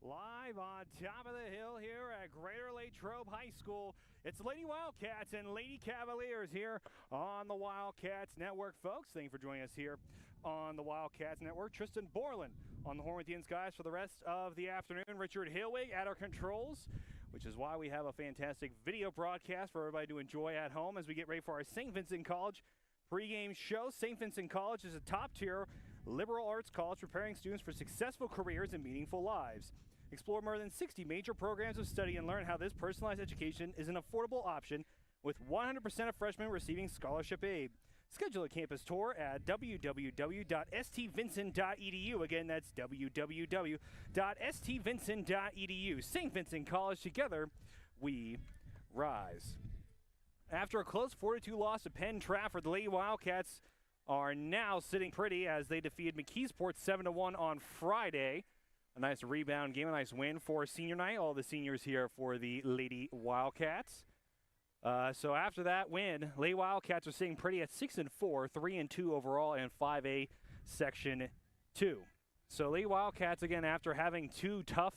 Live on top of the hill here at Greater Latrobe High School, it's Lady Wildcats and Lady Cavaliers here on the Wildcats Network. Folks, thank you for joining us here on the Wildcats Network. Tristan Borland on the horn with the ins guys for the rest of the afternoon. Richard Hillwig at our controls, which is why we have a fantastic video broadcast for everybody to enjoy at home as we get ready for our St. Vincent College pregame show. St. Vincent College is a top-tier liberal arts college preparing students for successful careers and meaningful lives. Explore more than 60 major programs of study and learn how this personalized education is an affordable option with 100% of freshmen receiving scholarship aid. Schedule a campus tour at www.stvincent.edu. Again, that's www.stvincent.edu. St. Vincent College, together we rise. After a close 4-2 loss to Penn Trafford, the Lady Wildcats are now sitting pretty as they defeated McKeesport 7-1 on Friday. A nice rebound game, a nice win for senior night. All the seniors here for the Lady Wildcats. So after that win, Lady Wildcats are sitting pretty at 6-4, 3-2 overall, and 5A Section 2. So Lady Wildcats, again, after having two tough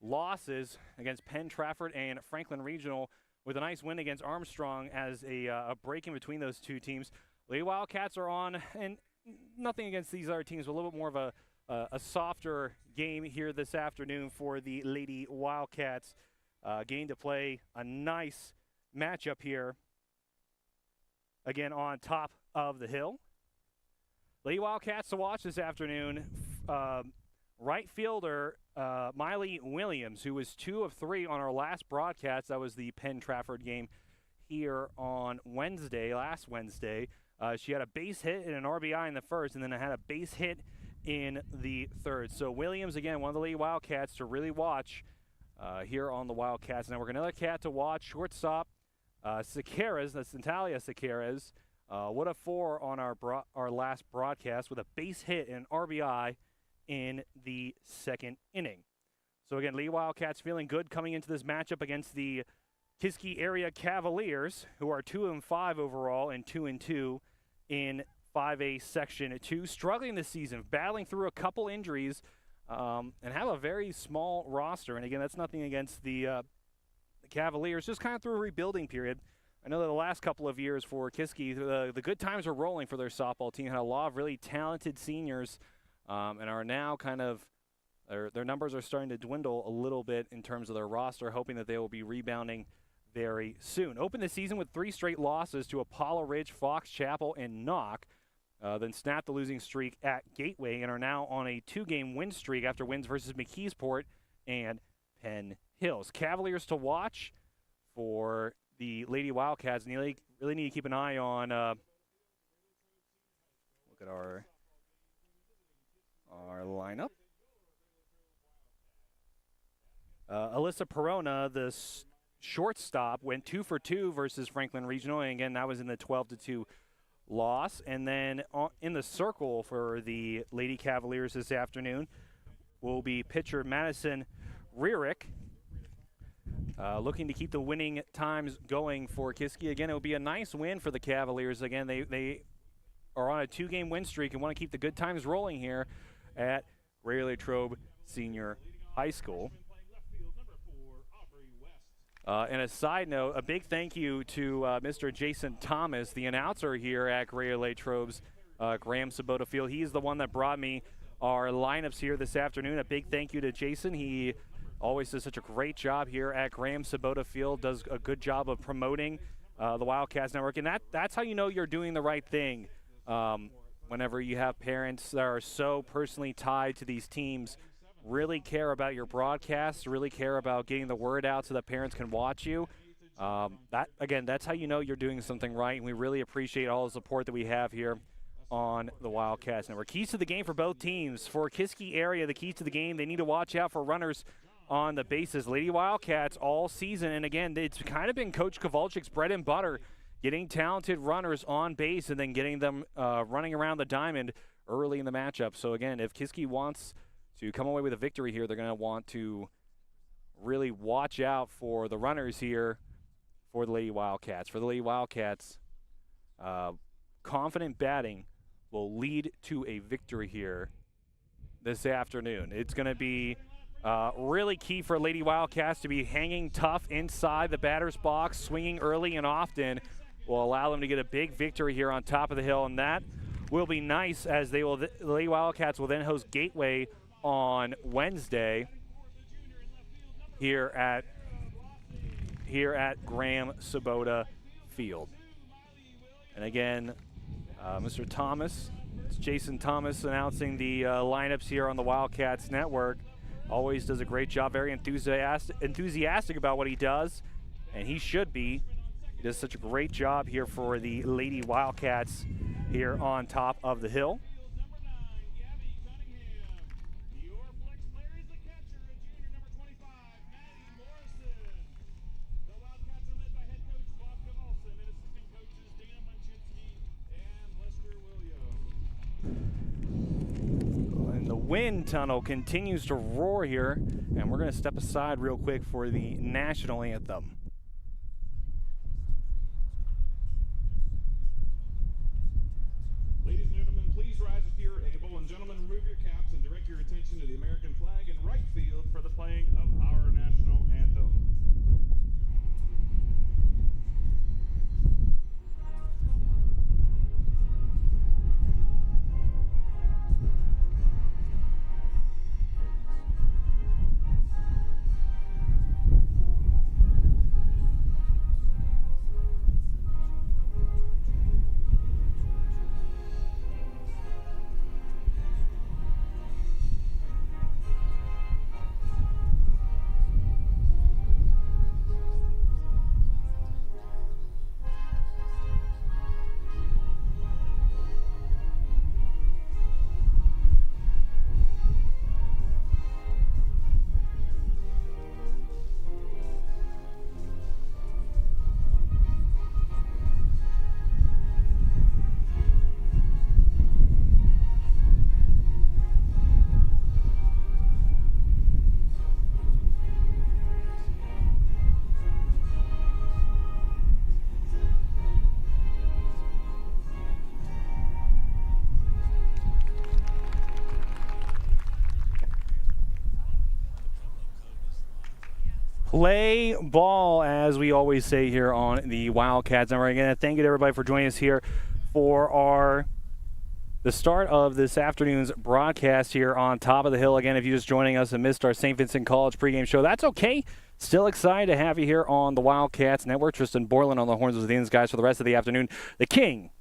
losses against Penn Trafford and Franklin Regional, with a nice win against Armstrong as a break in between those two teams, Lady Wildcats are on, and nothing against these other teams, but a little bit more of a softer game here this afternoon for the Lady Wildcats. Getting to play a nice matchup here, again, on top of the hill. Lady Wildcats to watch this afternoon. Right fielder Miley Williams, who was 2 of 3 on our last broadcast. That was the Penn Trafford game here on last Wednesday. She had a base hit and an RBI in the first, and then had a base hit in the third. So Williams, again, one of the Lady Wildcats to really watch here on the Wildcats Network. Another cat to watch, shortstop Sequeras, that's Natalia Sequeras. What a 4 on our last broadcast with a base hit and an RBI in the second inning. So again, Lady Wildcats feeling good coming into this matchup against the Kiski area Cavaliers, who are 2-5 overall and 2-2 in 5A Section 2, struggling this season, battling through a couple injuries, and have a very small roster. And again, that's nothing against the Cavaliers, just kind of through a rebuilding period. I know that the last couple of years for Kiski, the good times are rolling for their softball team. Had a lot of really talented seniors, and are now kind of, their numbers are starting to dwindle a little bit in terms of their roster, hoping that they will be rebounding very soon. Opened the season with 3 straight losses to Apollo Ridge, Fox Chapel, and Knock. Then snapped the losing streak at Gateway and are now on a 2-game win streak after wins versus McKeesport and Penn Hills. Cavaliers to watch for the Lady Wildcats, and you really need to keep an eye on, look at our lineup. Alyssa Perona, the shortstop, went 2 for 2 versus Franklin Regional, and again, that was in the 12-2 loss. And then in the circle for the Lady Cavaliers this afternoon will be pitcher Madison Rierick, looking to keep the winning times going for Kiski. Again, it will be a nice win for the Cavaliers. Again, they are on a 2-game win streak and want to keep the good times rolling here at Greater Latrobe Senior High School. And a side note, a big thank you to Mr. Jason Thomas, the announcer here at Greater Latrobe's Graham Sabota Field. He's the one that brought me our lineups here this afternoon. A big thank you to Jason. He always does such a great job here at Graham Sabota Field, does a good job of promoting the Wildcats Network. And that's how you know you're doing the right thing. Whenever you have parents that are so personally tied to these teams, really care about your broadcasts, really care about getting the word out so that parents can watch you. That's how you know you're doing something right, and we really appreciate all the support that we have here on the Wildcats Network. Keys to the game for both teams. For Kiski area, the keys to the game, they need to watch out for runners on the bases. Lady Wildcats all season, and again, it's kind of been Coach Kowalczyk's bread and butter, getting talented runners on base and then getting them running around the diamond early in the matchup. So again, if Kiski wants to come away with a victory here, they're going to want to really watch out for the runners here for the Lady Wildcats. For the Lady Wildcats, confident batting will lead to a victory here this afternoon. It's going to be Really key for Lady Wildcats to be hanging tough inside the batter's box, swinging early and often will allow them to get a big victory here on top of the hill, and that will be nice as the Lady Wildcats will then host Gateway on Wednesday here at Graham Sabota Field. And again, Mr. Thomas, it's Jason Thomas announcing the lineups here on the Wildcats Network. Always does a great job, very enthusiastic about what he does, and he should be. He does such a great job here for the Lady Wildcats here on top of the hill. Wind tunnel continues to roar here, and we're going to step aside real quick for the national anthem. Ladies and gentlemen, please rise if you're able, and gentlemen, remove your caps and direct your attention to the American flag in right field for the playing of our national anthem. Play ball, as we always say here on the Wildcats Network. Again, thank you to everybody for joining us here for the start of this afternoon's broadcast here on top of the hill. Again, if you're just joining us and missed our St. Vincent College pregame show, that's okay. Still excited to have you here on the Wildcats Network. Tristan Borland on the horns with the Indians guys for the rest of the afternoon. The King,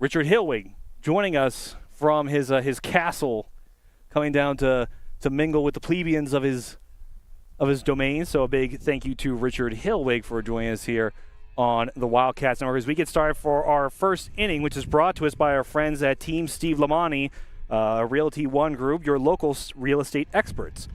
Richard Hillwig, joining us from his castle, coming down to mingle with the plebeians of his domain. So a big thank you to Richard Hillwig for joining us here on the Wildcats Network as we get started for our first inning, which is brought to us by our friends at Team Steve Lamani, Realty One Group, your local real estate experts.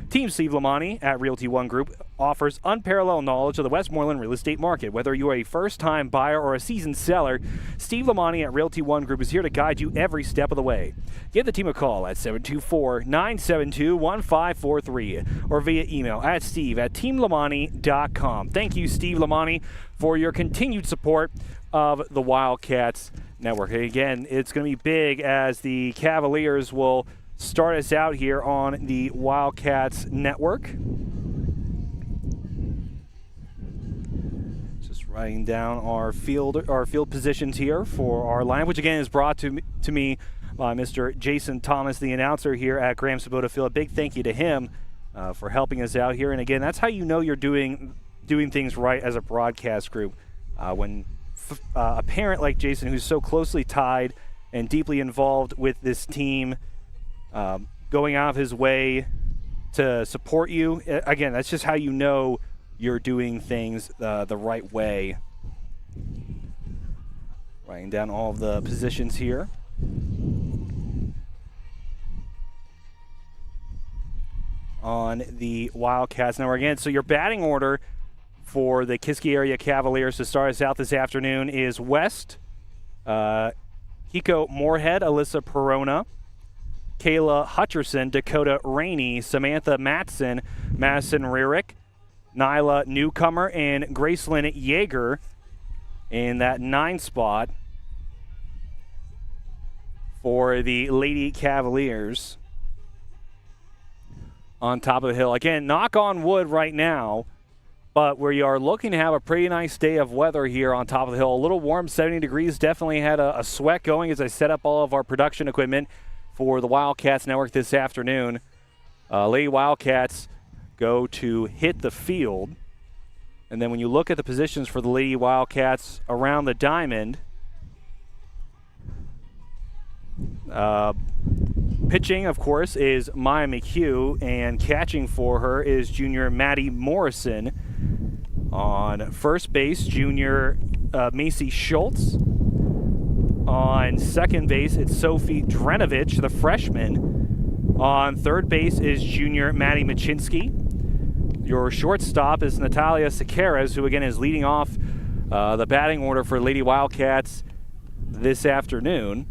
Team Steve Lamani at Realty One Group offers unparalleled knowledge of the Westmoreland real estate market. Whether you are a first-time buyer or a seasoned seller, Steve Lamani at Realty One Group is here to guide you every step of the way. Give the team a call at 724-972-1543 or via email at steve@teamlamani.com. Thank you, Steve Lamani, for your continued support of the Wildcats Network. And again, it's going to be big as the Cavaliers will start us out here on the Wildcats Network. Just writing down our field positions here for our line, which again is brought to me by Mr. Jason Thomas, the announcer here at Graham Sabota Field. A big thank you to him for helping us out here. And again, that's how you know you're doing things right as a broadcast group. When a parent like Jason, who's so closely tied and deeply involved with this team, going out of his way to support you. Again, that's just how you know you're doing things the right way. Writing down all of the positions here. On the Wildcats Network again. So your batting order for the Kiski area Cavaliers to start us out this afternoon is West, Hiko Moorhead, Alyssa Perona, Kayla Hutcherson, Dakota Rainey, Samantha Matson, Madison Rarick, Nyla Newcomer, and Gracelyn Yeager in that 9 spot for the Lady Cavaliers. on top of the hill. Again, knock on wood right now, but we are looking to have a pretty nice day of weather here on top of the hill. A little warm, 70 degrees. Definitely had a sweat going as I set up all of our production equipment for the Wildcats Network this afternoon. Lady Wildcats go to hit the field. And then when you look at the positions for the Lady Wildcats around the diamond, pitching, of course, is Maya McHugh, and catching for her is junior Maddie Morrison. On first base, junior Macy Schultz. On second base, it's Sophie Drenovich, the freshman. On third base is junior Maddie Machinsky. Your shortstop is Natalia Sequeras, who again is leading off the batting order for Lady Wildcats this afternoon.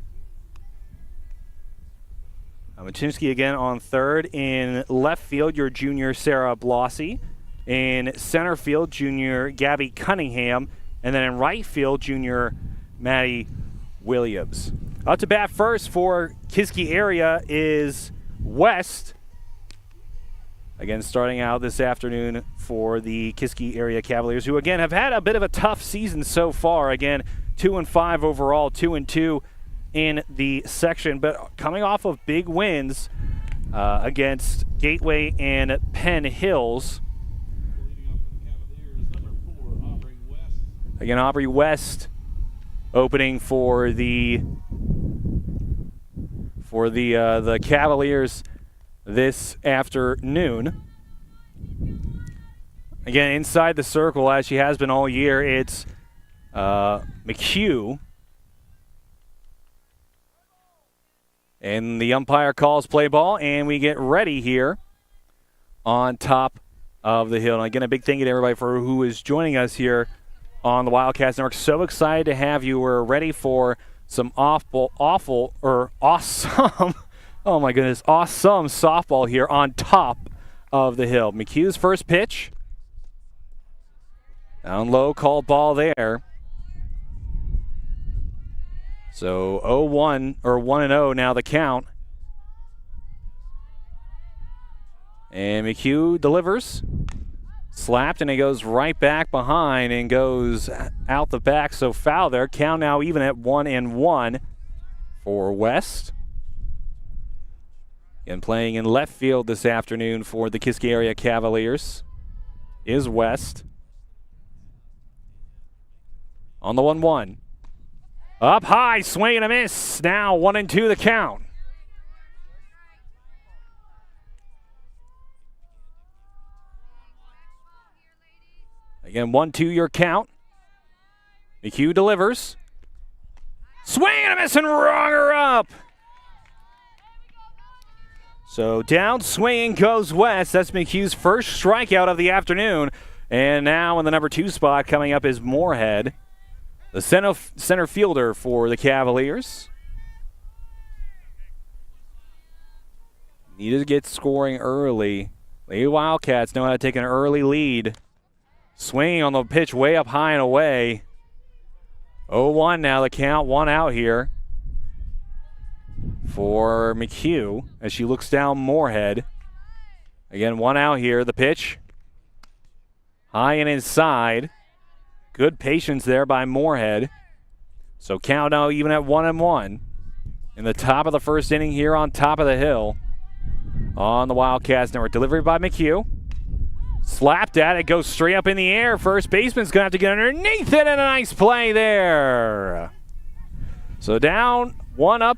Machinsky again on third. In left field, your junior Sarah Blossy. In center field, junior Gabby Cunningham. And then in right field, junior Maddie Williams. Up to bat first for Kiski area is West. Again, starting out this afternoon for the Kiski area Cavaliers, who again have had a bit of a tough season so far. Again, 2-5 overall, 2-2 in the section, but coming off of big wins against Gateway and Penn Hills. Again, Aubrey West opening for the Cavaliers this afternoon. Again, inside the circle, as she has been all year, it's McHugh. And the umpire calls play ball, and we get ready here on top of the hill. And again, a big thank you to everybody for who is joining us here on the Wildcats Network. So excited to have you. We're ready for some awesome, oh my goodness, awesome softball here on top of the hill. McHugh's first pitch. Down low, called ball there. So 0-1, or 1-0 now the count. And McHugh delivers. Slapped, and it goes right back behind and goes out the back. So foul there. Count now even at 1-1 for West. And playing in left field this afternoon for the Kiski area Cavaliers is West. On the 1-1. Up high, swing and a miss. Now 1-2 the count. Again, 1-2 your count. McHugh delivers. Swing and a miss and rung her up. So down swinging goes West. That's McHugh's first strikeout of the afternoon. And now in the number 2 spot coming up is Moorhead, the center fielder for the Cavaliers. Needed to get scoring early. Lady Wildcats know how to take an early lead. Swinging on the pitch way up high and away. 0-1 now the count, 1 out here for McHugh as she looks down Moorhead. Again, 1 out here. The pitch high and inside. Good patience there by Moorhead. So count now even at 1-1 in the top of the first inning here on top of the hill on the Wildcats Network. Delivery by McHugh. Slapped at it, goes straight up in the air. First baseman's going to have to get underneath it, and a nice play there. So down, 1 up,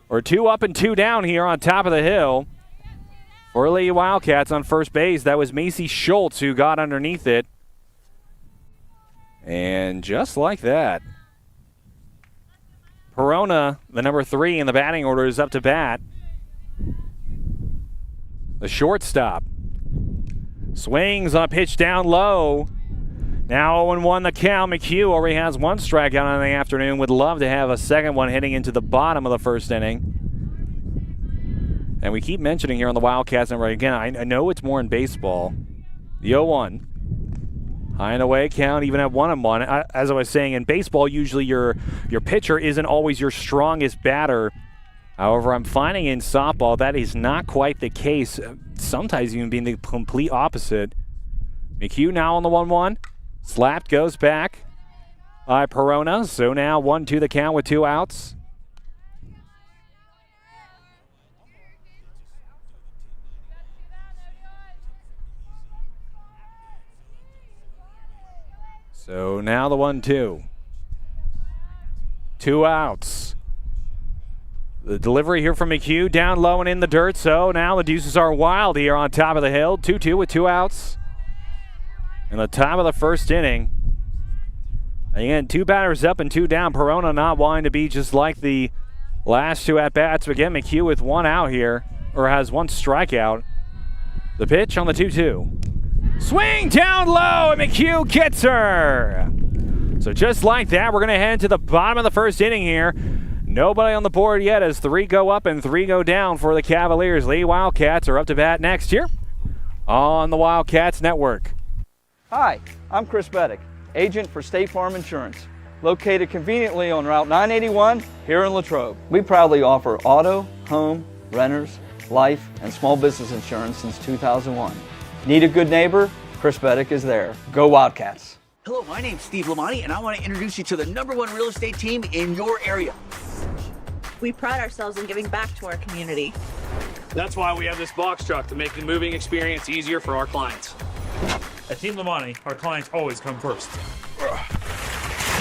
or 2 up and 2 down here on top of the hill for Lady Wildcats on first base. That was Macy Schultz who got underneath it. And just like that, Perona, the number 3 in the batting order, is up to bat. The shortstop swings on a pitch down low. Now 0-1 the count. McHugh already has 1 strikeout on the afternoon. Would love to have a second one heading into the bottom of the first inning. And we keep mentioning here on the Wildcats number again, I know it's more in baseball. The 0-1. High and away count even at 1-1. As I was saying, in baseball, usually your pitcher isn't always your strongest batter However, I'm finding in softball that is not quite the case. Sometimes even being the complete opposite. McHugh now on the 1-1. Slapped, goes back by Perona. So now 1-2 the count with 2 outs. So now the 1-2. 2 outs. The delivery here from McHugh, down low and in the dirt. So now the Deuces are wild here on top of the hill. 2-2 with 2 outs. In the top of the first inning. Again, 2 batters up and 2 down. Perona not wanting to be just like the last 2 at-bats. Again, McHugh with 1 out here, or has 1 strikeout. The pitch on the 2-2. Swing down low, and McHugh gets her. So just like that, we're going to head to the bottom of the first inning here. Nobody on the board yet as 3 go up and 3 go down for the Cavaliers. Lady Wildcats are up to bat next here on the Wildcats Network. Hi, I'm Chris Beddick, agent for State Farm Insurance, located conveniently on Route 981 here in Latrobe. We proudly offer auto, home, renters, life, and small business insurance since 2001. Need a good neighbor? Chris Beddick is there. Go Wildcats. Hello, my name's Steve Lamani, and I want to introduce you to the #1 real estate team in your area. We pride ourselves in giving back to our community. That's why we have this box truck to make the moving experience easier for our clients. At Team Lamani, our clients always come first.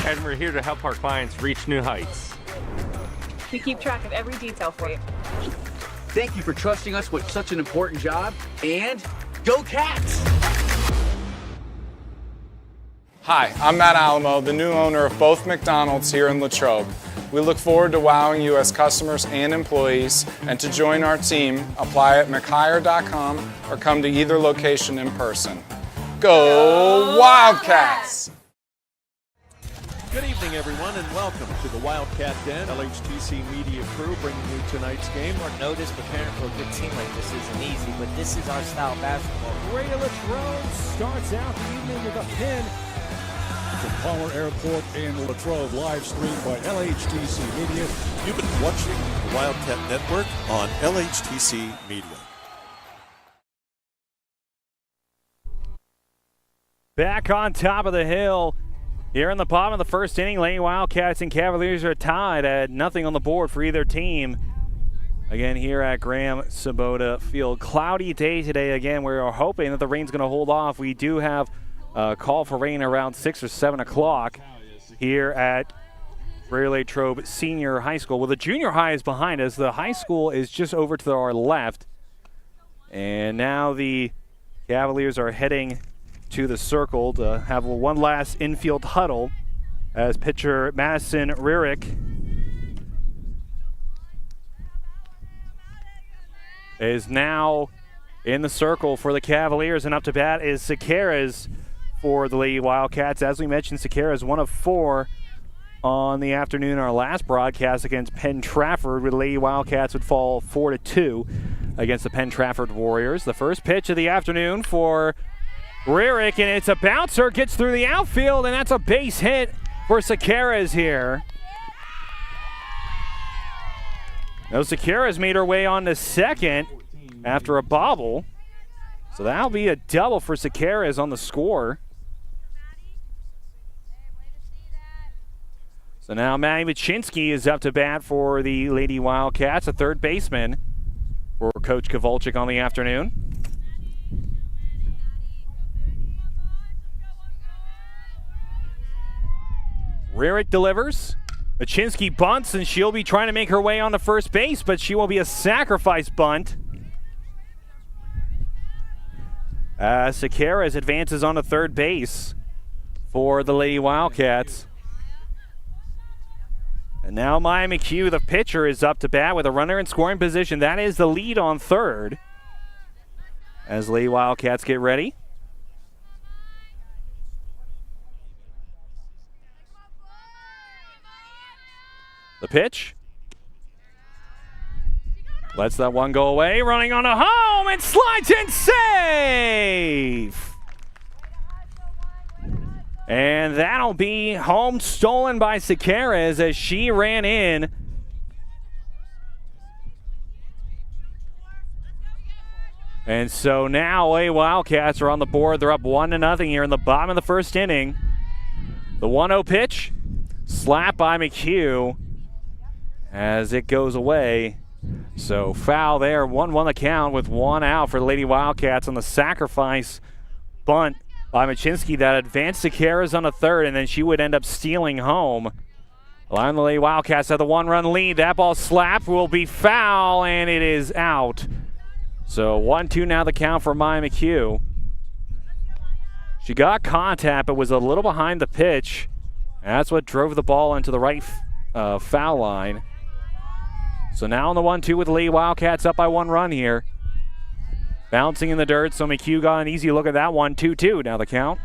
And we're here to help our clients reach new heights. We keep track of every detail for you. Thank you for trusting us with such an important job, and go Cats! Hi, I'm Matt Alamo, the new owner of both McDonald's here in Latrobe. We look forward to wowing you as customers and employees, and to join our team, apply at mchire.com or come to either location in person. Go Wildcats! Good evening, everyone, and welcome to the Wildcat Den. LHTC Media Crew bringing you tonight's game. Short notice, preparing for a good team like this isn't easy, but this is our style of basketball. Radio Latrobe starts out the evening with a pin from Palmer Airport in Latrobe, live streamed by LHTC Media. You've been watching the Wildcat Network on LHTC Media. Back on top of the hill. Here in the bottom of the first inning, Lady Wildcats and Cavaliers are tied at nothing on the board for either team. Again, here at Graham Sabota Field. Cloudy day today. Again, we're hoping that the rain's going to hold off. We do have a call for rain around 6 or 7 o'clock here at Latrobe Senior High School. Well, the junior high is behind us. The high school is just over to our left. And now the Cavaliers are heading to the circle to have one last infield huddle as pitcher Madison Rierick is now in the circle for the Cavaliers, and up to bat is Sequeiros for the Lady Wildcats. As we mentioned, Sequeiros 1 of 4 on the afternoon. Our last broadcast against Penn Trafford, where the Lady Wildcats would fall 4-2 against the Penn Trafford Warriors. The first pitch of the afternoon for Rierick, and it's a bouncer, gets through the outfield, and that's a base hit for Sequeiros here. Now Sequeiros made her way on to second after a bobble. So that'll be a double for Sequeiros on the score. So now Maddie Machinsky is up to bat for the Lady Wildcats, a third baseman for Coach Kowalczyk on the afternoon. Rierick delivers. Machinsky bunts, and she'll be trying to make her way on to first base, but she will be a sacrifice bunt. Sequeiros advances on to third base for the Lady Wildcats. And now Maya McHugh, the pitcher, is up to bat with a runner in scoring position. That is the lead on third as Lady Wildcats get ready. The pitch. Lets that one go away. Running on a home and slides in safe. And that'll be home stolen by Sequeiros as she ran in And so now LA Wildcats are on the board. They're up 1-0 here in the bottom of the first inning. The 1-0 pitch, slap by McHugh as it goes away. So foul there, 1-1 the count with 1 out for the Lady Wildcats on the sacrifice bunt by Machinsky that advanced to Karas on a third, and then she would end up stealing home. Allowing the Lady Wildcats to have the 1-run lead. That ball slapped will be foul, and it is out. So 1-2 now the count for Maya McHugh. She got contact, but was a little behind the pitch. And that's what drove the ball into the right foul line. So now on the 1-2 with the Lady Wildcats up by 1 run here. Bouncing in the dirt, so McHugh got an easy look at that one. 2-2 now the count.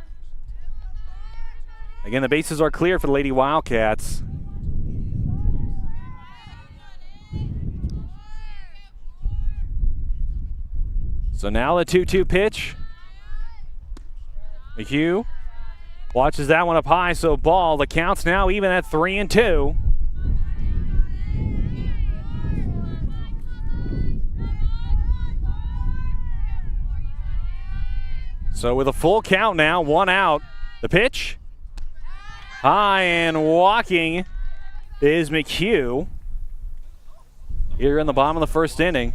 Again, the bases are clear for the Lady Wildcats. So now the 2-2 pitch. McHugh watches that one up high, so ball. The count's now even at 3-2. So with a full count now, 1 out. The pitch. High and walking is McHugh here in the bottom of the first inning.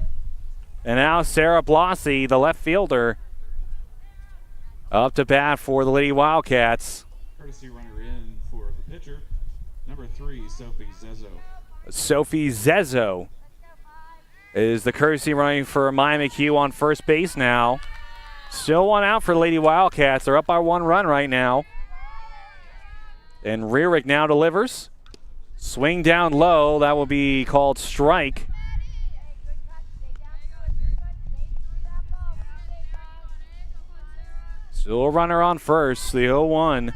And now Sarah Blasi, the left fielder, up to bat for the Lady Wildcats. Courtesy runner in for the pitcher, number 3, Sophie Zezo. Sophie Zezo is the courtesy running for Maya McHugh on first base now. Still 1 out for Lady Wildcats. They're up by 1 run right now. And Rearick now delivers. Swing down low. That will be called strike. Still a runner on first. The 0-1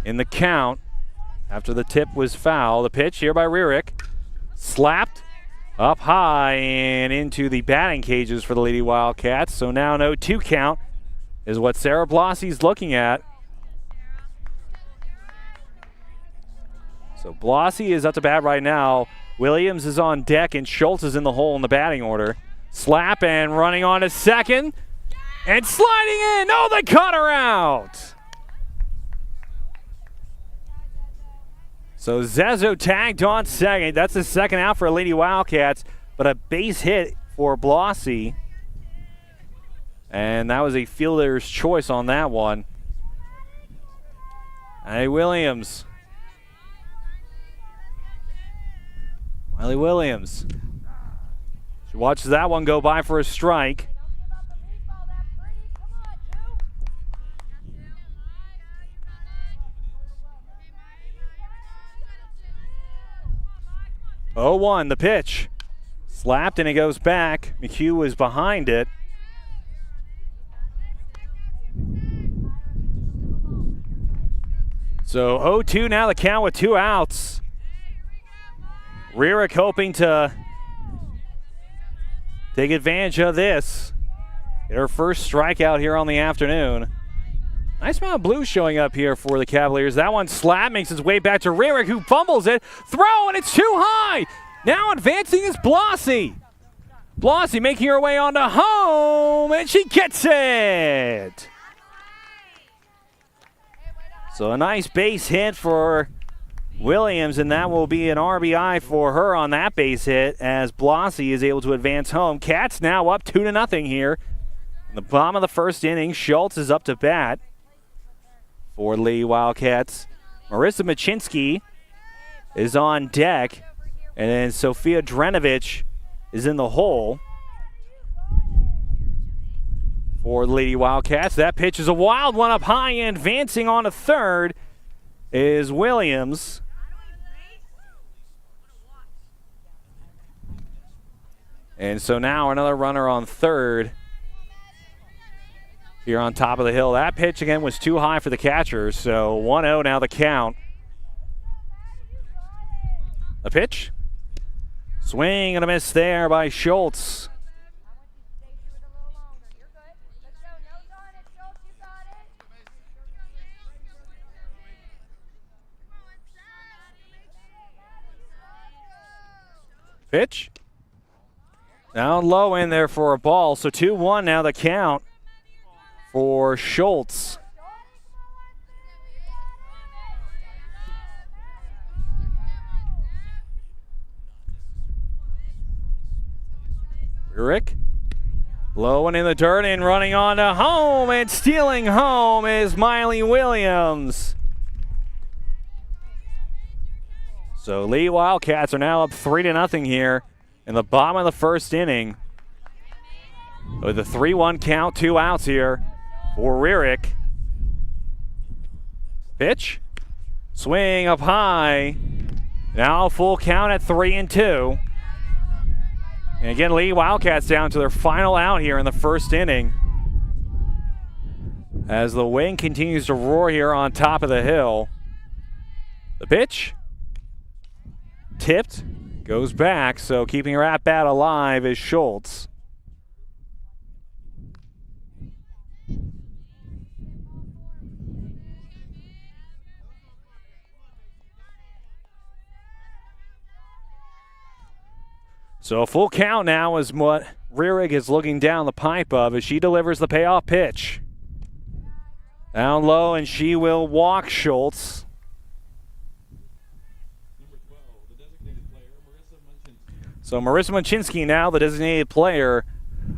in the count after the tip was foul. The pitch here by Rearick. Slapped. Up high and into the batting cages for the Lady Wildcats. So now an 0-2 count is what Sarah Blasi's looking at. So Blasi is up to bat right now. Williams is on deck and Schultz is in the hole in the batting order. Slap and running on to second. And sliding in. Oh, they cut her out. So Zezo tagged on second. That's the second out for Lady Wildcats, but a base hit for Blasi. And that was a fielder's choice on that one. Hey, Williams. Wiley Williams. She watches that one go by for a strike. Oh, 0-1, the pitch. Slapped and it goes back. McHugh was behind it. So 0-2 now the count with 2 outs. Rearick hoping to take advantage of this. Get her first strikeout here on the afternoon. Nice amount of blue showing up here for the Cavaliers. That one slap makes its way back to Rearick, who fumbles it. Throw, and it's too high. Now advancing is Blasi. Blasi making her way onto home, and she gets it. So a nice base hit for Williams, and that will be an RBI for her on that base hit as Blasi is able to advance home. Cats now up 2-0 here. In the bottom of the first inning, Schultz is up to bat for Lady Wildcats. Marissa Machinsky is on deck, and then Sophia Drenovich is in the hole for Lady Wildcats. That pitch is a wild one up high, and advancing on to third is Williams. And so now another runner on third here on top of the hill. That pitch again was too high for the catcher, so 1-0 now the count. The pitch. Swing and a miss there by Schultz. Pitch. Down low in there for a ball. So 2-1 now the count for Schultz. Rick, low and in the dirt and running on to home, and stealing home is Miley Williams. So Lee Wildcats are now up 3-0 here in the bottom of the first inning. With a 3-1 count, 2 outs here for Rick. Pitch, swing up high. Now full count at 3-2. And again, Lee Wildcats down to their final out here in the first inning. As the wind continues to roar here on top of the hill. The pitch, tipped, goes back, so keeping her at bat alive is Schultz. So a full count now is what Rierig is looking down the pipe of as she delivers the payoff pitch. Down low, and she will walk Schultz. So Marissa Machinsky now, the designated player,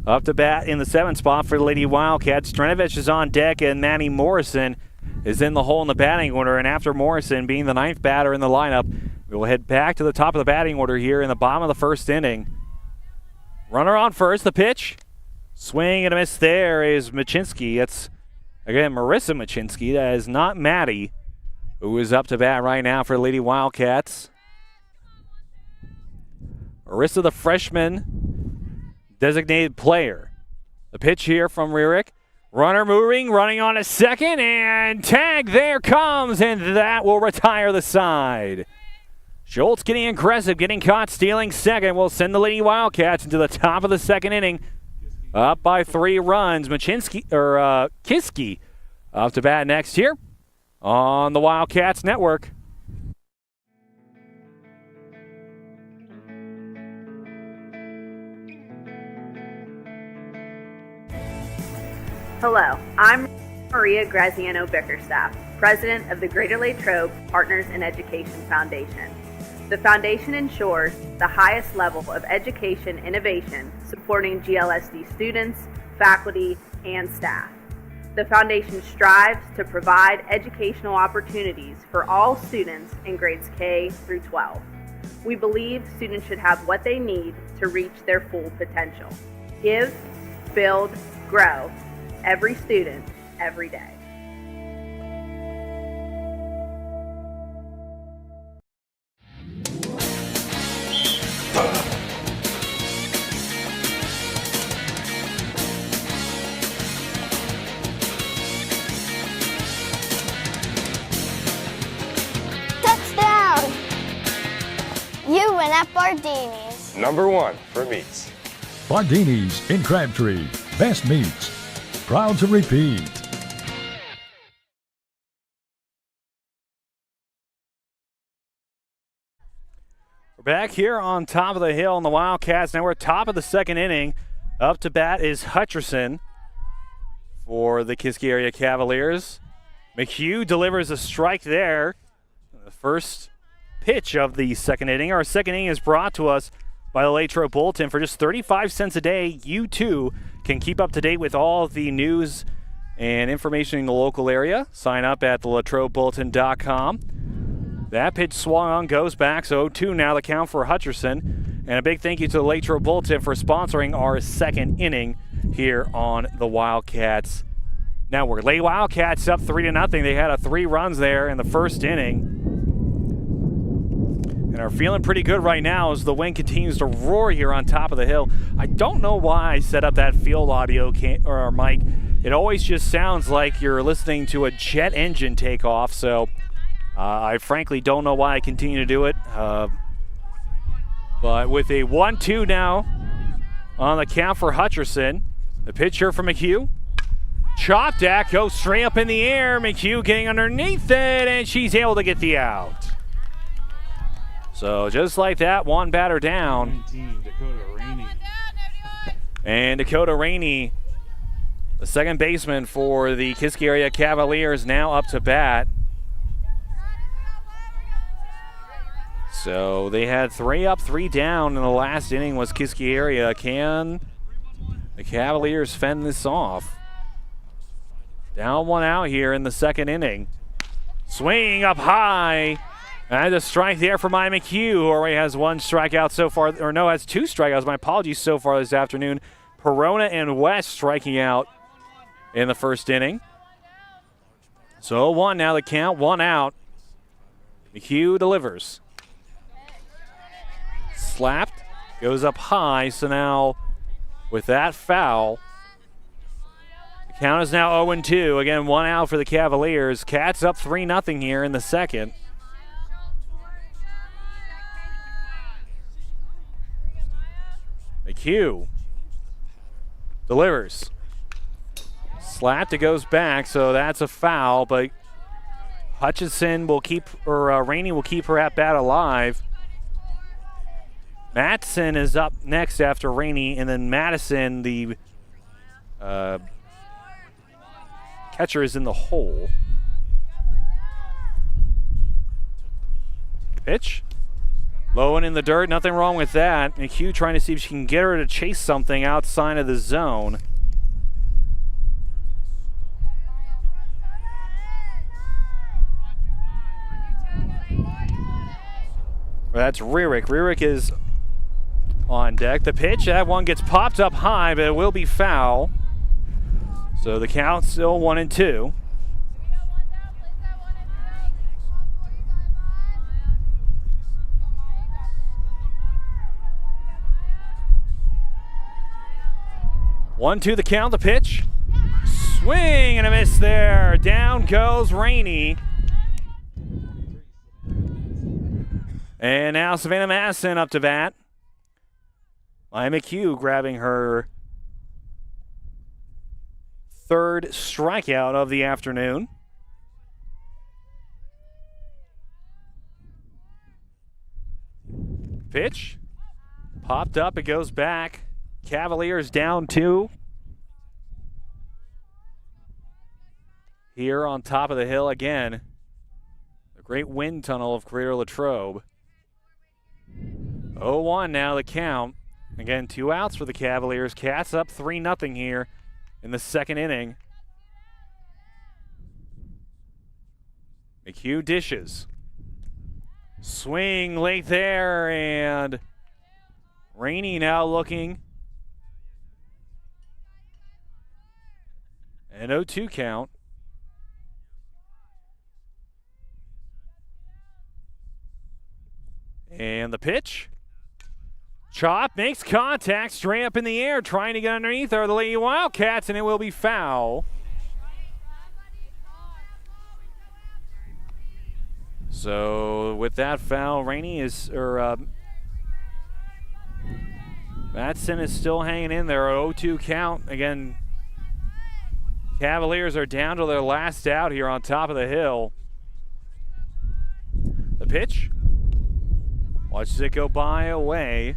up to bat in the 7th spot for the Lady Wildcats. Drenovich is on deck, and Manny Morrison is in the hole in the batting order. And after Morrison being the 9th batter in the lineup, we will head back to the top of the batting order here in the bottom of the first inning. Runner on first, the pitch. Swing and a miss there is Machinsky. That's, again, Marissa Machinsky. That is not Maddie, who is up to bat right now for Lady Wildcats. Marissa, the freshman, designated player. The pitch here from Rierig. Runner moving, running on a second, and tag there comes, and that will retire the side. Schultz getting aggressive, getting caught stealing second, will send the Lady Wildcats into the top of the second inning. Up by 3 runs. Kiski up to bat next here on the Wildcats Network. Hello, I'm Maria Graziano-Bickerstaff, President of the Greater Latrobe Partners in Education Foundation. The foundation ensures the highest level of education innovation supporting GLSD students, faculty, and staff. The foundation strives to provide educational opportunities for all students in grades K through 12. We believe students should have what they need to reach their full potential. Give, build, grow. Every student, every day. Touchdown! You win at Bardini's. #1 for meats. Bardini's in Crabtree. Best meats. Proud to repeat. We're back here on top of the hill on the Wildcats. Now we're top of the second inning. Up to bat is Hutcherson for the Kiski area Cavaliers. McHugh delivers a strike there. The first pitch of the second inning. Our second inning is brought to us by the Latrobe Bulletin. For just 35 cents a day, you too can keep up to date with all the news and information in the local area. Sign up at thelatrobebulletin.com. That pitch swung on, goes back, so 0-2 now the count for Hutcherson. And a big thank you to the Latrobe Bulletin for sponsoring our second inning here on the Wildcats Network. Lady Wildcats up 3-0. They had 3 runs there in the first inning. And are feeling pretty good right now as the wind continues to roar here on top of the hill. I don't know why I set up that field audio or mic. It always just sounds like you're listening to a jet engine take off, so I frankly don't know why I continue to do it. But with a 1-2 now on the count for Hutcherson. The pitch here from McHugh. Chopped at, goes straight up in the air. McHugh getting underneath it, and she's able to get the out. So just like that, one batter down. And Dakota Rainey, the second baseman for the Kiski area Cavaliers, now up to bat. So they had 3 up, 3 down in the last inning was Kiski area. Can the Cavaliers fend this off? Down 1 out here in the second inning. Swing up high. And a strike there for Maya McHugh, who already has 1 strikeout so far, or no, has 2 strikeouts. My apologies so far this afternoon. Perona and West striking out in the first inning. So 1 now the count, 1 out. McHugh delivers. Slapped, goes up high, so now with that foul, the count is now 0-2. Again, 1 out for the Cavaliers. Cats up 3-0 here in the second. McHugh delivers. Slapped, it goes back, so that's a foul, but Hutchinson will keep, or Rainey will keep her at bat alive. Matson is up next after Rainey, and then Madison, the catcher, is in the hole. Pitch. Low and in the dirt, nothing wrong with that. McHugh trying to see if she can get her to chase something outside of the zone. That's Rierick. Rierick is on deck. The pitch, that one gets popped up high, but it will be foul. So the count still 1-2. One, two, the count, the pitch. Swing and a miss there. Down goes Rainey. And now Savannah Madison up to bat. Maya McHugh grabbing her 3rd strikeout of the afternoon. Pitch. Popped up, it goes back. Cavaliers down 2. Here on top of the hill again. The great wind tunnel of Greater Latrobe. 0-1 now the count. Again, 2 outs for the Cavaliers. Cats up 3-0 here in the second inning. McHugh dishes. Swing late there, and Rainey now looking. An 0-2 count. And the pitch. Chop makes contact straight up in the air, trying to get underneath are the Lady Wildcats, and it will be foul. So with that foul, Rainey is, Matson is still hanging in there. 0-2 count. Again, Cavaliers are down to their last out here on top of the hill. The pitch. Watches it go by away.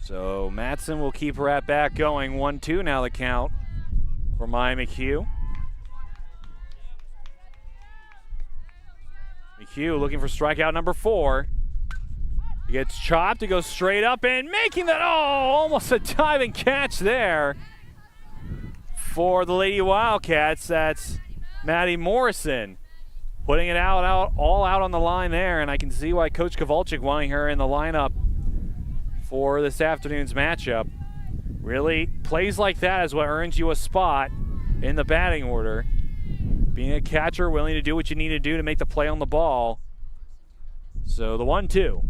So Matson will keep her at bat going. 1-2 now the count for Maya McHugh. McHugh looking for strikeout number 4. He gets chopped, it goes straight up and making that, almost a diving catch there for the Lady Wildcats. That's Maddie Morrison putting it all out on the line there, and I can see why Coach Kowalczyk wanting her in the lineup for this afternoon's matchup. Really, plays like that is what earns you a spot in the batting order. Being a catcher, willing to do what you need to do to make the play on the ball. So the 1-2.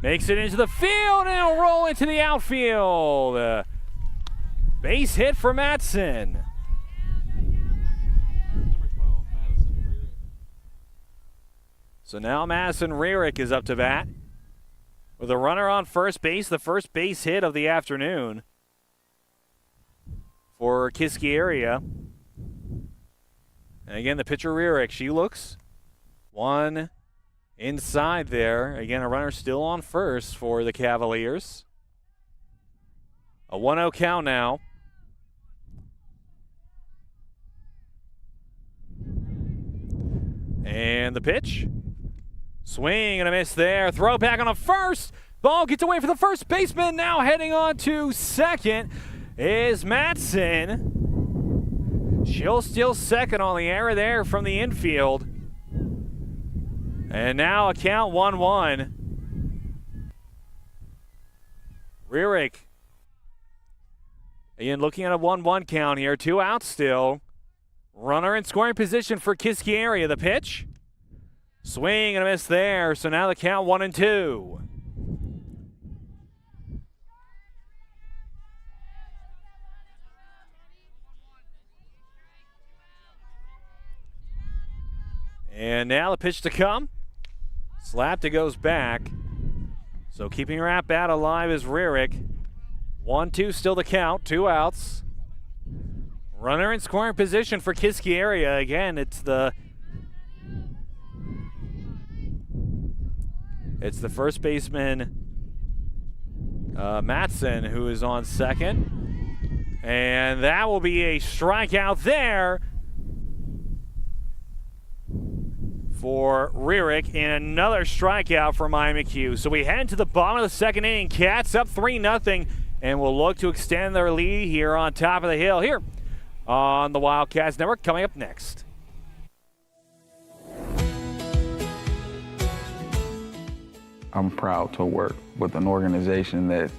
Makes it into the field, and it'll roll into the outfield. Base hit for Matson. So now Madison Rierick is up to bat with a runner on first base, the first base hit of the afternoon for Kiski area. And again, the pitcher Rierick, she looks. One inside there. Again, a runner still on first for the Cavaliers. A 1-0 count now. And the pitch. Swing and a miss there. Throw back on a first. Ball gets away for the first baseman. Now heading on to second is Matson. She'll steal second on the error there from the infield. And now a count 1-1. Rierick. Again, looking at a 1-1 count here. 2 outs still. Runner in scoring position for Kiski area. The pitch. Swing and a miss there. So now the count 1-2. And now the pitch to come. Slapped, it goes back. So keeping her at bat alive is Rierick. 1-2 still the count. 2 outs. Runner in scoring position for Kiski area. Again, it's the first baseman, Matson, who is on second. And that will be a strikeout there for Rierick, and another strikeout for Miami Q. So we head to the bottom of the second inning. Cats up 3-0, and will look to extend their lead here on top of the hill here on the Wildcats Network. Coming up next. I'm proud to work with an organization that's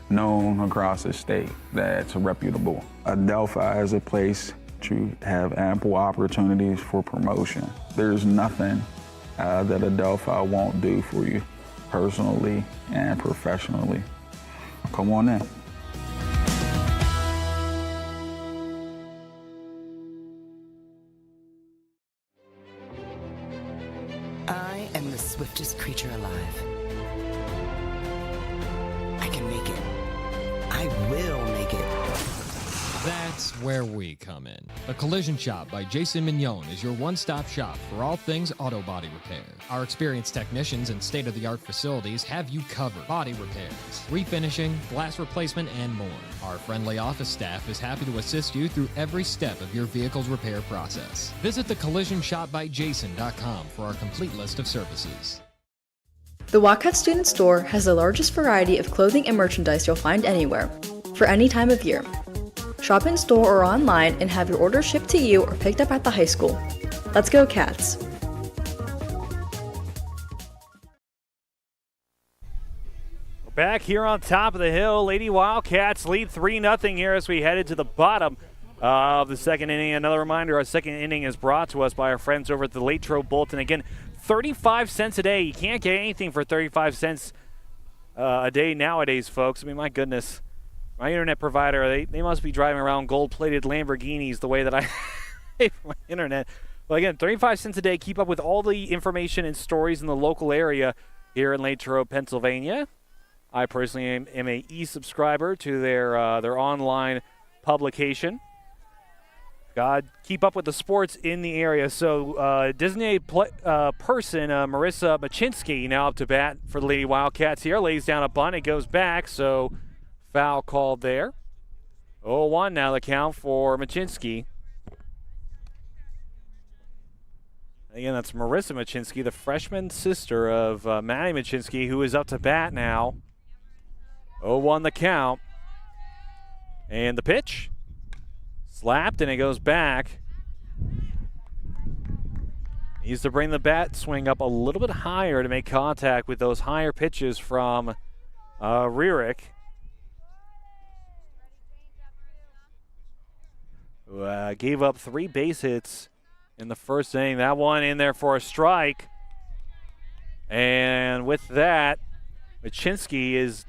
known across the state, that's reputable. Adelphi is a place to have ample opportunities for promotion. There's nothing that Adelphi won't do for you personally and professionally. Come on in. I am the swiftest creature alive. I can make it. I will make it. That's where we come in. The Collision Shop by Jason Mignon is your one-stop shop for all things auto body repair. Our experienced technicians and state-of-the-art facilities have you covered. Body repairs, refinishing, glass replacement, and more. Our friendly office staff is happy to assist you through every step of your vehicle's repair process. Visit thecollisionshopbyjason.com for our complete list of services. The Wildcat Student Store has the largest variety of clothing and merchandise you'll find anywhere, for any time of year. Shop in store or online and have your order shipped to you or picked up at the high school. Let's go, Cats! We're back here on top of the hill. Lady Wildcats lead 3-0 here as we headed to the bottom of the second inning. Another reminder, our second inning is brought to us by our friends over at the Latrobe Bulletin. Again, 35 cents a day. You can't get anything for 35 cents a day nowadays, folks. I mean, my goodness. My internet provider, they must be driving around gold-plated Lamborghinis the way that I pay for my internet. But again, 35 cents a day. Keep up with all the information and stories in the local area here in Latrobe, Pennsylvania. I personally am a e-subscriber to their online publication. God, keep up with the sports in the area. So designated person, Marissa Machinsky, now up to bat for the Lady Wildcats here. Lays down a bunt. It goes back, so foul called there. 0-1 now the count for Machinsky. Again, that's Marissa Machinsky, the freshman sister of Maddie Machinsky, who is up to bat now. 0-1 the count. And the pitch. Slapped, and it goes back. Needs to bring the bat swing up a little bit higher to make contact with those higher pitches from Rierick. Gave up 3 base hits in the first inning. That one in there for a strike. And with that, Machinsky is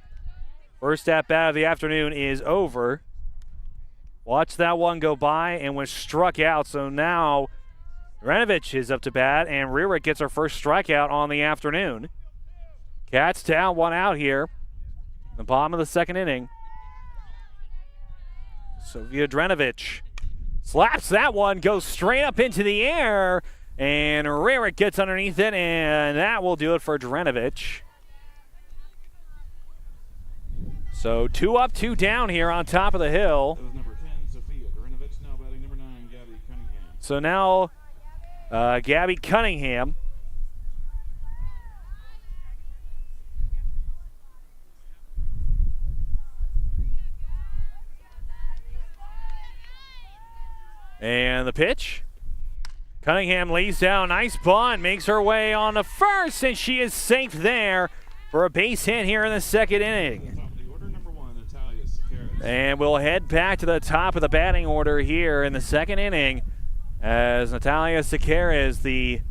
first at bat of the afternoon is over. Watch that one go by and was struck out. So now Drenovich is up to bat, and Rierick gets her first strikeout on the afternoon. Cats down 1 out here in the bottom of the second inning. Sofia Drenovich slaps that one, goes straight up into the air, and Rierick gets underneath it, and that will do it for Drenovich. So 2 up, 2 down here on top of the hill. So now Gabby Cunningham. And the pitch. Cunningham lays down, nice bunt, makes her way on the first, and she is safe there for a base hit here in the second inning. And we'll head back to the top of the batting order here in the second inning as Natalia Sequeira, the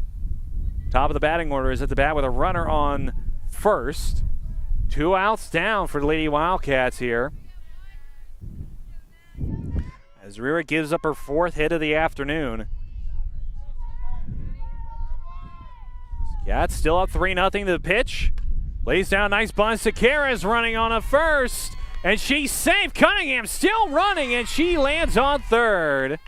top of the batting order, is at the bat with a runner on first. 2 outs down for the Lady Wildcats here. As Rira gives up her 4th hit of the afternoon. Cats still up 3-0 to the pitch. Lays down, nice bunt. Sequeira's running on a first. And she's safe. Cunningham still running, and she lands on third.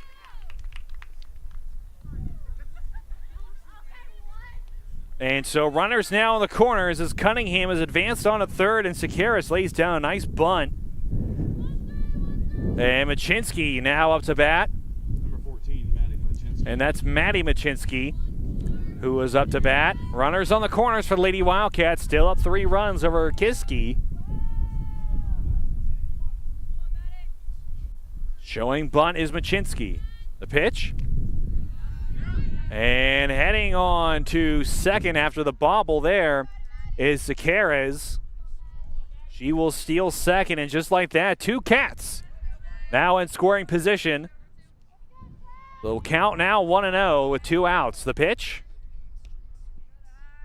And so runners now in the corners as Cunningham is advanced on to third, and Sequeira lays down a nice bunt. And Machinsky now up to bat. Number 14, Maddie Machinsky. And that's Maddie Machinsky, who is up to bat. Runners on the corners for the Lady Wildcats, still up 3 runs over Kiski. Showing bunt is Machinsky. The pitch. And heading on to second after the bobble there is Sequeira. She will steal second, and just like that, 2 Cats now in scoring position. Little count now 1-0 with 2 outs. The pitch.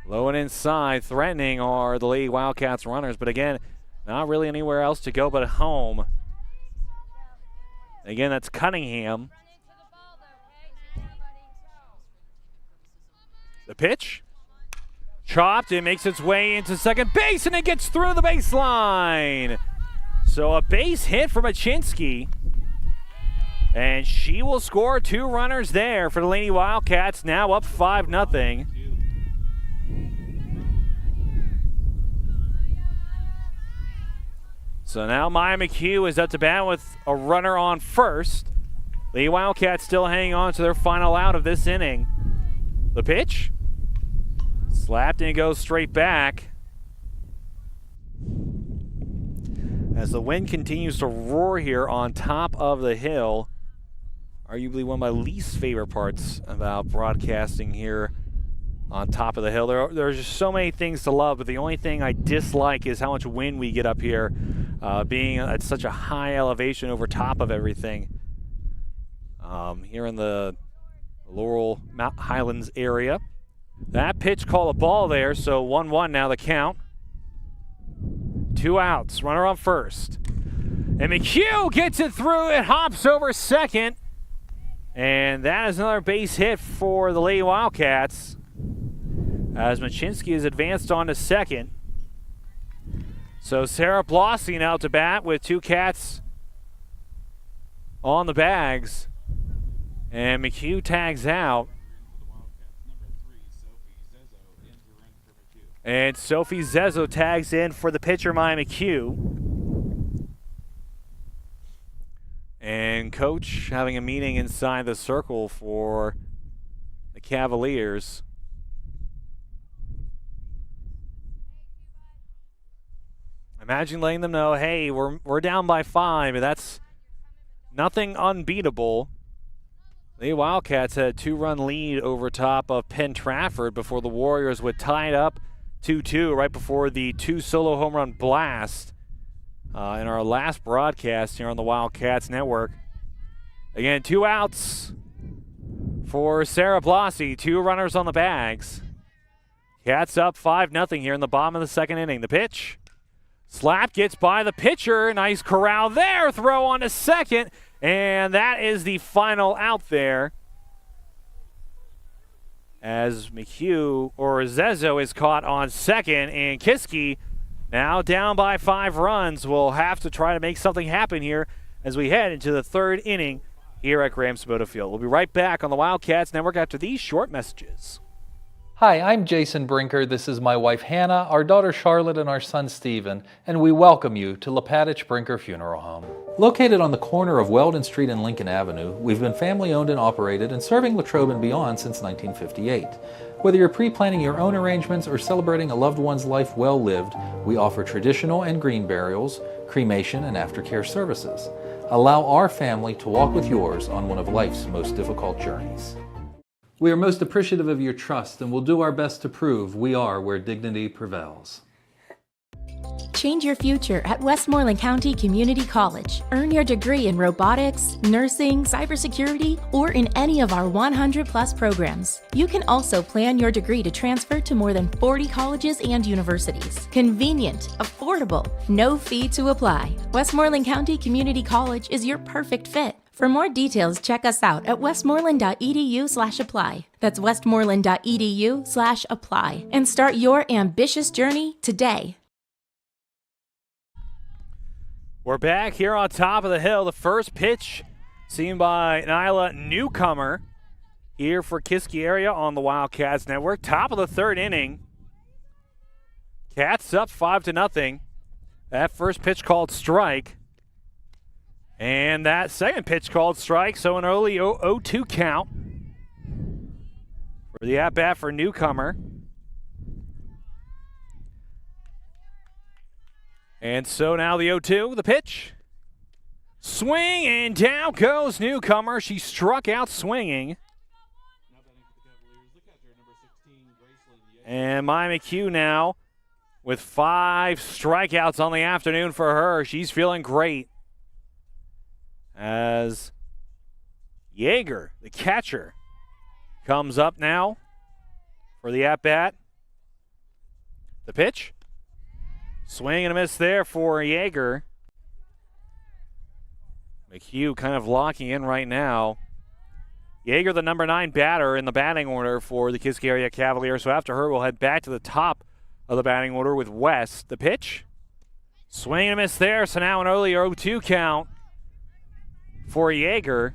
Low and inside, threatening are the Lady Wildcats runners, but again, not really anywhere else to go but home. Again, that's Cunningham. The pitch. Chopped, it makes its way into second base, and it gets through the baseline. So a base hit for Machinsky. And she will score 2 runners there for the Lady Wildcats, now up 5-0. So now Maya McHugh is up to bat with a runner on first. Lady Wildcats still hanging on to their final out of this inning. The pitch. Slapped and it goes straight back. As the wind continues to roar here on top of the hill. Arguably one of my least favorite parts about broadcasting here on top of the hill. There's just so many things to love, but the only thing I dislike is how much wind we get up here, being at such a high elevation over top of everything. Here in the Laurel Mount Highlands area. That pitch called a ball there, so 1-1 now the count. 2 outs, runner on first. And McHugh gets it through, it hops over second. And that is another base hit for the Lady Wildcats, as Machinsky is advanced on to second. So Sarah Blossy now to bat with 2 Cats on the bags. And McHugh tags out. And Sophie Zezzo tags in for the pitcher, Maya McHugh. And coach having a meeting inside the circle for the Cavaliers. Imagine letting them know, hey, we're down by 5, but that's nothing unbeatable. The Wildcats had a 2-run lead over top of Penn Trafford before the Warriors would tie it up 2-2 right before the 2 solo home run blast in our last broadcast here on the Wildcats Network. Again, 2 outs for Sarah Blossy, 2 runners on the bags. Cats up 5-0 here in the bottom of the second inning. The pitch. Slap gets by the pitcher. Nice corral there. Throw on to second. And that is the final out there. As McHugh, or Zezzo, is caught on second. And Kiski, now down by 5 runs, will have to try to make something happen here as we head into the 3rd inning here at Graham Sabota Field. We'll be right back on the Wildcats Network after these short messages. Hi, I'm Jason Brinker. This is my wife Hannah, our daughter Charlotte, and our son Stephen, and we welcome you to Lepatich Brinker Funeral Home. Located on the corner of Weldon Street and Lincoln Avenue, we've been family owned and operated and serving Latrobe and beyond since 1958. Whether you're pre-planning your own arrangements or celebrating a loved one's life well lived, we offer traditional and green burials, cremation, and aftercare services. Allow our family to walk with yours on one of life's most difficult journeys. We are most appreciative of your trust and will do our best to prove we are where dignity prevails. Change your future at Westmoreland County Community College. Earn your degree in robotics, nursing, cybersecurity, or in any of our 100+ programs. You can also plan your degree to transfer to more than 40 colleges and universities. Convenient, affordable, no fee to apply. Westmoreland County Community College is your perfect fit. For more details, check us out at westmoreland.edu/apply. That's westmoreland.edu/apply. And start your ambitious journey today. We're back here on top of the hill. The first pitch seen by Nyla Newcomer here for Kiski area on the Wildcats Network. Top of the third inning. Cats up 5-0. That first pitch called strike. And that second pitch called strike, so an early 0-2 count for the at-bat for Newcomer. And so now the 0-2, the pitch. Swing, and down goes Newcomer. She struck out swinging. And Maya McHugh now with 5 strikeouts on the afternoon for her. She's feeling great. As Yeager, the catcher, comes up now for the at-bat. The pitch. Swing and a miss there for Yeager. McHugh kind of locking in right now. Yeager, the number 9 batter in the batting order for the Kiski area Cavaliers. So after her, we'll head back to the top of the batting order with West. The pitch. Swing and a miss there. So now an early 0-2 count for Yeager.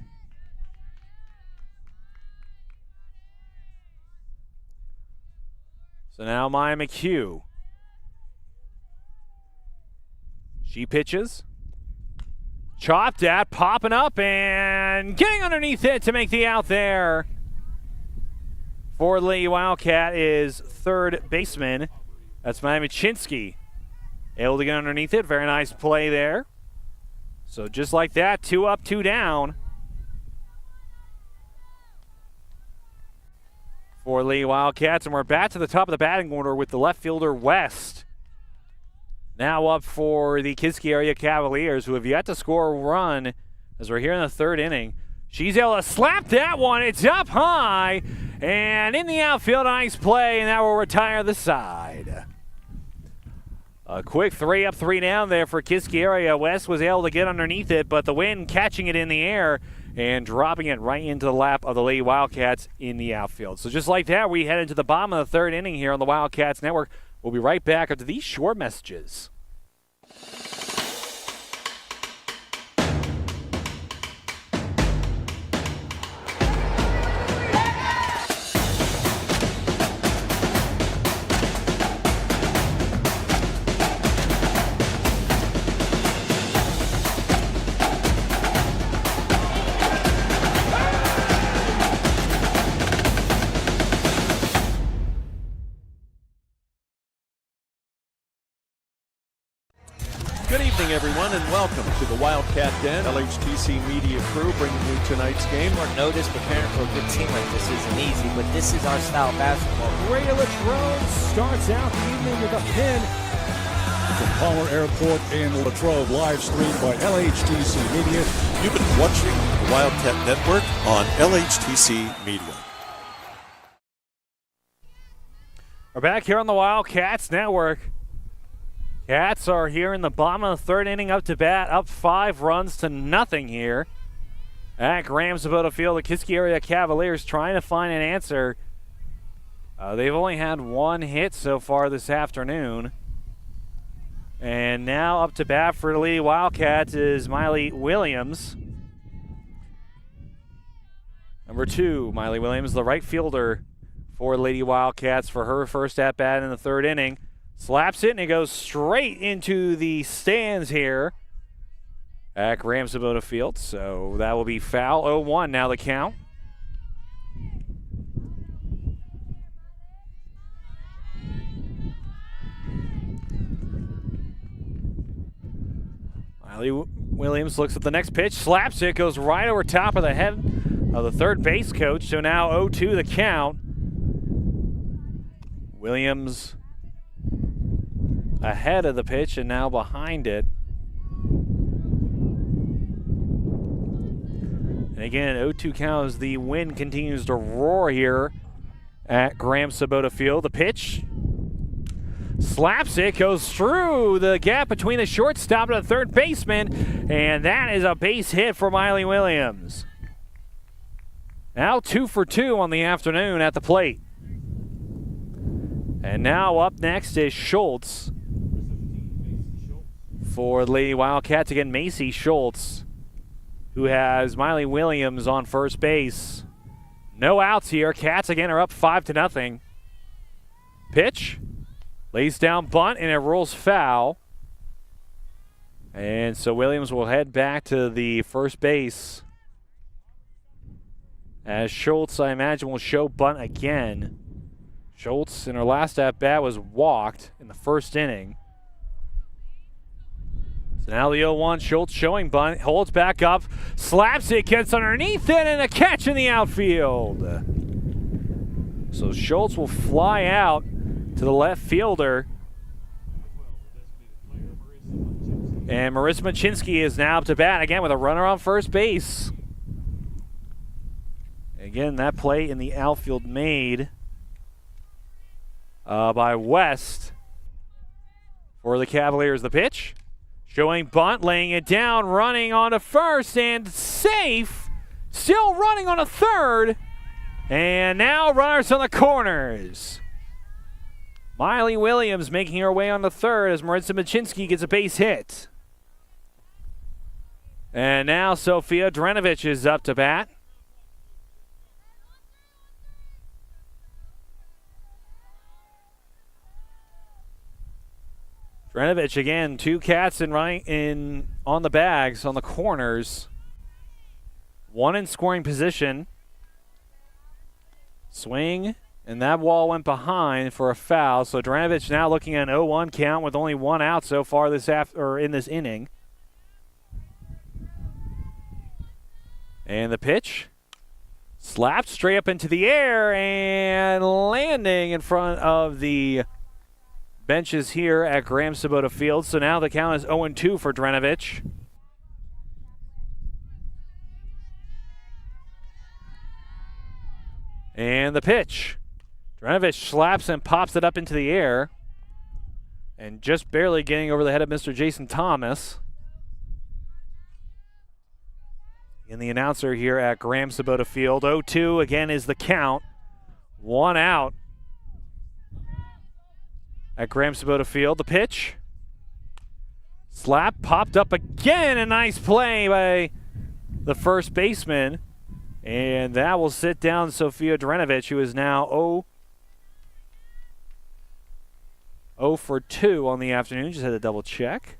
So now Maya McHugh. She pitches. Chopped at, popping up, and getting underneath it to make the out there. For Lee Wildcat is third baseman. That's Maya Machinsky. Able to get underneath it. Very nice play there. So just like that, 2 up, 2 down for Lee Wildcats. And we're back to the top of the batting order with the left fielder, West. Now up for the Kiski area Cavaliers, who have yet to score a run as we're here in the third inning. She's able to slap that one. It's up high and in the outfield. Nice play, and that will retire the side. A quick 3 up, 3 down there for Kiski area. West was able to get underneath it, but the wind catching it in the air and dropping it right into the lap of the Lady Wildcats in the outfield. So just like that, we head into the bottom of the third inning here on the Wildcats Network. We'll be right back after these short messages. Good evening, everyone, and welcome to the Wildcat Den. LHTC Media Crew bringing you tonight's game. Short notice, preparing for a good team like this isn't easy, but this is our style of basketball. Greater Latrobe starts out the evening with a pin from Palmer Airport in Latrobe, live streamed by LHTC Media. You've been watching the Wildcat Network on LHTC Media. We're back here on the Wildcats Network. Cats are here in the bottom of the third inning, up to bat, up 5-0 here at Graham Sabota Field. The Kiski area Cavaliers trying to find an answer. They've only had 1 hit so far this afternoon. And now up to bat for the Lady Wildcats is Miley Williams. Number 2, Miley Williams, the right fielder for Lady Wildcats for her first at-bat in the third inning. Slaps it, and it goes straight into the stands here at Graham Sabota Field. So that will be foul. 0-1 now the count. Miley Williams looks at the next pitch, slaps it, goes right over top of the head of the third base coach. So now 0-2 the count. Williams ahead of the pitch and now behind it. And again, 0-2 count as the wind continues to roar here at Graham Sabota Field. The pitch, slaps it, goes through the gap between the shortstop and the third baseman, and that is a base hit for Miley Williams. Now 2 for 2 on the afternoon at the plate. And now up next is Schultz for Lady Wildcats. Again, Macy Schultz, who has Miley Williams on first base. No outs here. Cats again are up 5-0. Pitch, lays down bunt, and it rolls foul. And so Williams will head back to the first base, as Schultz, I imagine, will show bunt again. Schultz, in her last at-bat, was walked in the first inning. So now the 0-1, Schultz showing bunt, holds back up, slaps it, gets underneath it, and a catch in the outfield. So Schultz will fly out to the left fielder. And Marissa Machinsky is now up to bat again with a runner on first base. Again, that play in the outfield made by West for the Cavaliers. The pitch, showing bunt, laying it down, running on to first, and safe. Still running on a third. And now runners on the corners. Miley Williams making her way on the third as Marissa Machinsky gets a base hit. And now Sofia Drenovich is up to bat. Drenovich again, 2 cats in on the bags on the corners. 1 in scoring position. Swing, and that wall went behind for a foul. So Drenovich now looking at an 0-1 count with only 1 out so far in this inning. And the pitch, slapped straight up into the air and landing in front of the benches here at Graham Sabota Field. So now the count is 0-2 for Drenovich. And the pitch, Drenovich slaps and pops it up into the air and just barely getting over the head of Mr. Jason Thomas. And the announcer here at Graham Sabota Field, 0-2 again is the count. 1 out at Graham Sabota Field. The pitch, slap, popped up again. A nice play by the first baseman. And that will sit down Sofia Drenovich, who is now 0 for 2 on the afternoon. Just had to double check.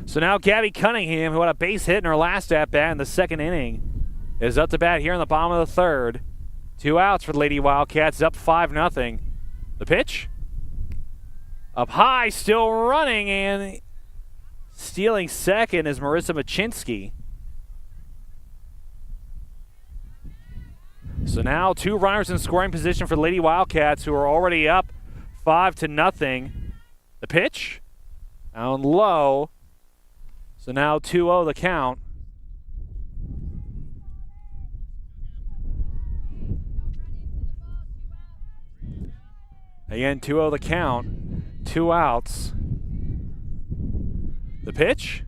So now Gabby Cunningham, who had a base hit in her last at-bat in the second inning, is up to bat here in the bottom of the third. 2 outs for the Lady Wildcats, up 5-0. The pitch, up high, still running, and stealing second is Marissa Machinsky. So now 2 runners in scoring position for the Lady Wildcats, who are already up 5-0. The pitch, down low. So now 2-0 the count. Again, 2-0 the count. 2 outs. The pitch,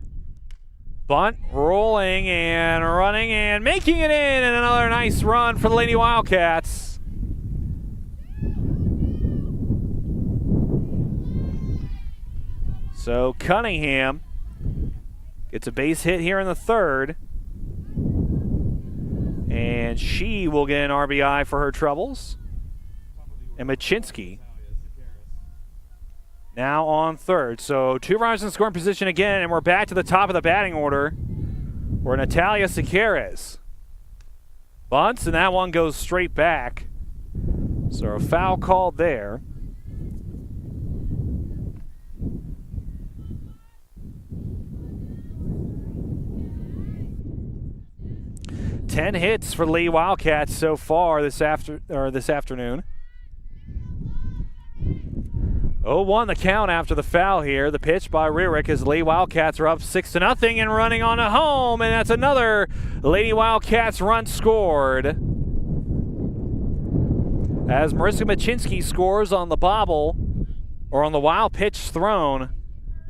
bunt, rolling and running and making it in, and another nice run for the Lady Wildcats. So Cunningham gets a base hit here in the third. And she will get an RBI for her troubles. And Machinsky now on third. So 2 runners in scoring position again, and we're back to the top of the batting order where Natalia Sequeires bunts, and that one goes straight back. So a foul called there. Ten hits for Lee Wildcats so far this afternoon. 0-1 the count after the foul here. The pitch by Rierick as Lee Wildcats are up 6-0 and running on a home, and that's another Lady Wildcats run scored. As Marissa Machinsky scores on the bobble, or on the wild pitch thrown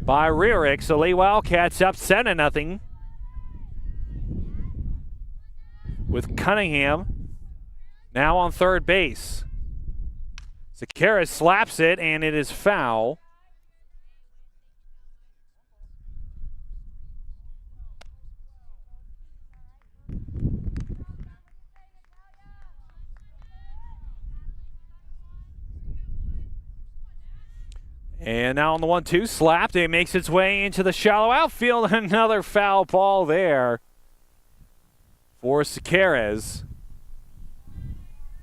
by Rierick, so Lee Wildcats up 7-0. With Cunningham now on third base. Sequeires slaps it, and it is foul. And now on the 1-2, slapped. It makes its way into the shallow outfield. Another foul ball there for Sequeires.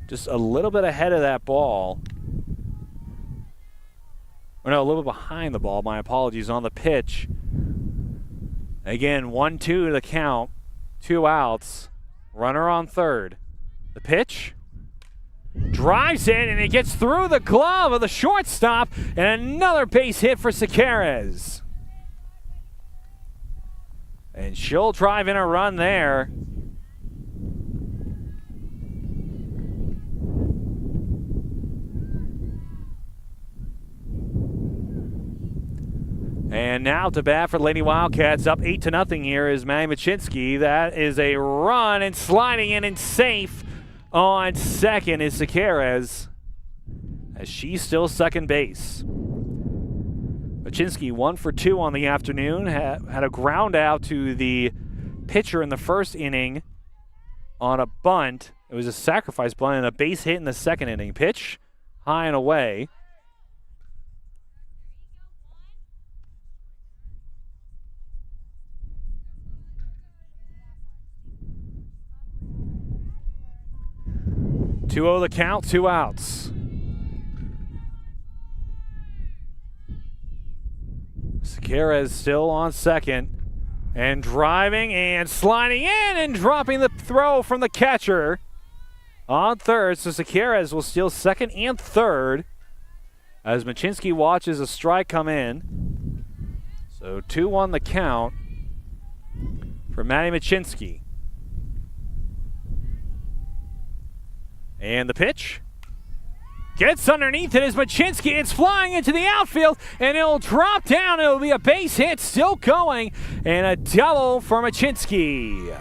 Just a little bit ahead of that ball. Or no, a little bit behind the ball. My apologies on the pitch. Again, 1-2 the count. 2 outs. Runner on third. The pitch. Drives it, and it gets through the glove of the shortstop. And another base hit for Sequeires. And she'll drive in a run there. And now to bat for Lady Wildcats, up 8-0 here is Maddie Machinsky. That is a run, and sliding in and safe on second is Sequeires, as she's still second base. Machinsky 1 for 2 on the afternoon, had a ground out to the pitcher in the first inning on a bunt. It was a sacrifice bunt and a base hit in the second inning. Pitch high and away. Two-0 the count, 2 outs. Sequeires still on second. And driving and sliding in and dropping the throw from the catcher on third. So Sequeires will steal second and third as Machinsky watches a strike come in. So 2-1 the count for Maddie Machinsky. And the pitch gets underneath it as Machinsky. It's flying into the outfield, and it'll drop down. It'll be a base hit still going, and a double for Machinsky.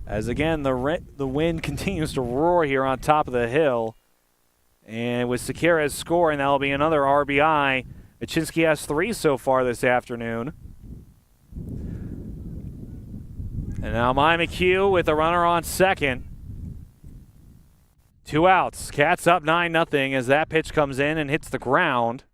As again, the wind continues to roar here on top of the hill. And with Sequeires scoring, that'll be another RBI. Machinsky has 3 so far this afternoon. And now Maya McHugh with a runner on second. 2 outs. Cats up 9-0 as that pitch comes in and hits the ground.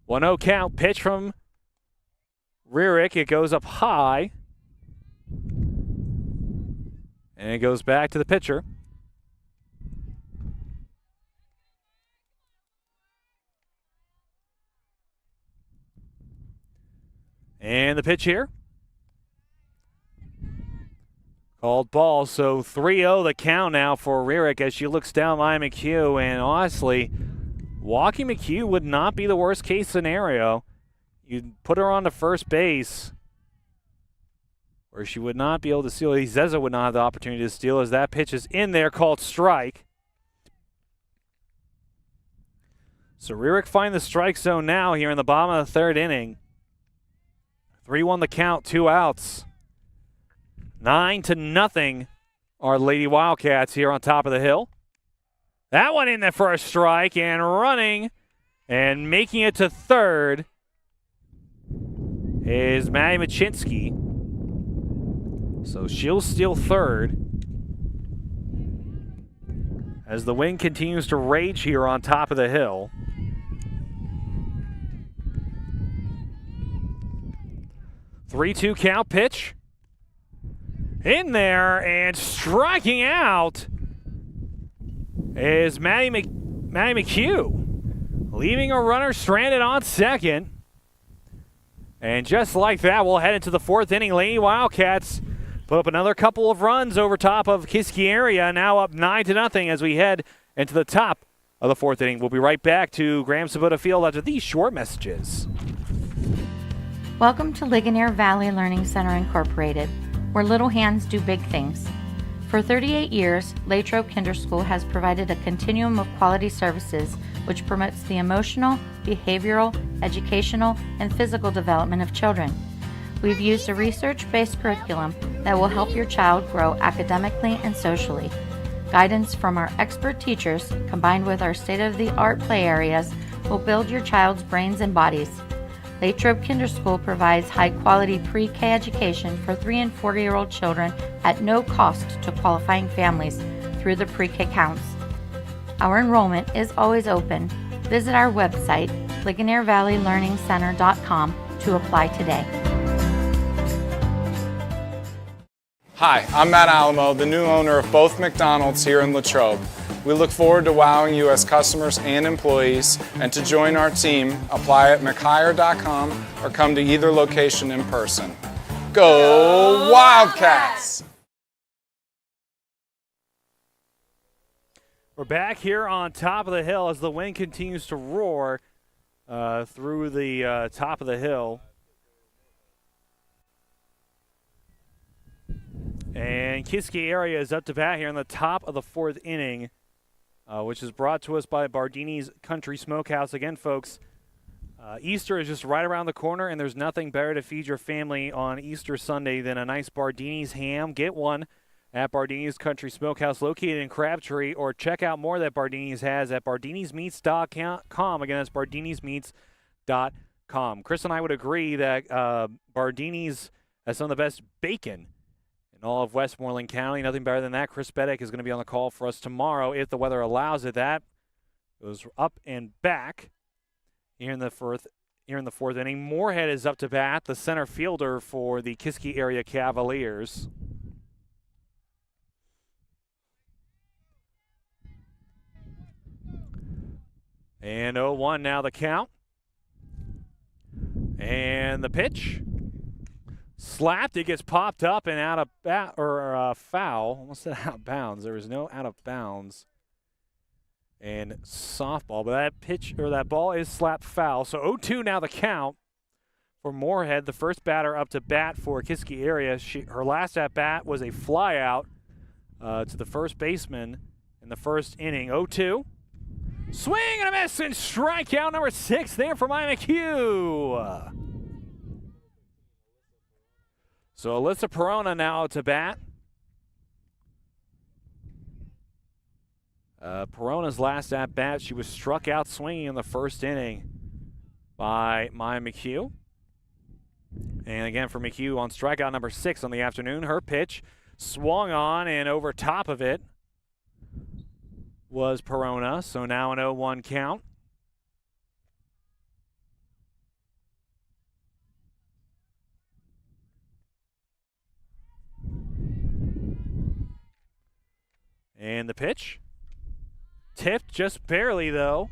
One 0 count. Pitch from Rierick. It goes up high. And it goes back to the pitcher. And the pitch here. Called ball, so 3-0 the count now for Rierick as she looks down Maya McHugh. And honestly, walking McHugh would not be the worst case scenario. You'd put her on to first base, where she would not be able to steal. Zeza would not have the opportunity to steal as that pitch is in there, called strike. So Rierick find the strike zone now here in the bottom of the third inning. 3-1 the count, 2 outs. 9-0 our Lady Wildcats here on top of the hill. That one in there for a strike and running and making it to third is Maddie Machinsky. So she'll steal third as the wind continues to rage here on top of the hill. Three-two count pitch. In there and striking out is Maddie McHugh, leaving a runner stranded on second. And just like that, we'll head into the fourth inning. Lady Wildcats put up another couple of runs over top of Kiski area, now up 9-0 as we head into the top of the fourth inning. We'll be right back to Graham Sabota Field after these short messages. Welcome to Ligonier Valley Learning Center Incorporated, where little hands do big things. For 38 years, Latrobe Kinderschool has provided a continuum of quality services which promotes the emotional, behavioral, educational, and physical development of children. We've used a research-based curriculum that will help your child grow academically and socially. Guidance from our expert teachers, combined with our state-of-the-art play areas, will build your child's brains and bodies. Latrobe Kinderschool provides high-quality pre-K education for 3- and 4-year-old children at no cost to qualifying families through the pre-K counts. Our enrollment is always open. Visit our website, LigonierValleyLearningCenter.com, to apply today. Hi, I'm Matt Alamo, the new owner of both McDonald's here in Latrobe. We look forward to wowing you as customers and employees, and to join our team, apply at McHire.com or come to either location in person. Go Wildcats! We're back here on top of the hill as the wind continues to roar through the top of the hill. And Kiski area is up to bat here in the top of the fourth inning, which is brought to us by Bardini's Country Smokehouse. Again, folks, Easter is just right around the corner, and there's nothing better to feed your family on Easter Sunday than a nice Bardini's ham. Get one at Bardini's Country Smokehouse, located in Crabtree, or check out more that Bardini's has at bardinismeats.com. Again, that's bardinismeats.com. Chris and I would agree that Bardini's has some of the best bacon in all of Westmoreland County. Nothing better than that. Chris Beddick is going to be on the call for us tomorrow if the weather allows it. That goes up and back here in the fourth inning. Moorhead is up to bat, the center fielder for the Kiski area Cavaliers. And 0-1 now the count. And the pitch. Slapped, it gets popped up and out of foul. Almost said out of bounds. There was no out of bounds in softball, but that pitch or that ball is slapped foul. So 0-2 now the count for Moorhead, the first batter up to bat for Kiski area. Her last at bat was a fly out to the first baseman in the first inning. 0-2. Swing and a miss, and strikeout number 6 there for Maya McHugh. So Alyssa Perona now to bat. Perona's last at bat, she was struck out swinging in the first inning by Maya McHugh. And again for McHugh on strikeout number 6 on the afternoon. Her pitch swung on, and over top of it was Perona. So now an 0-1 count. And the pitch. Tipped just barely, though,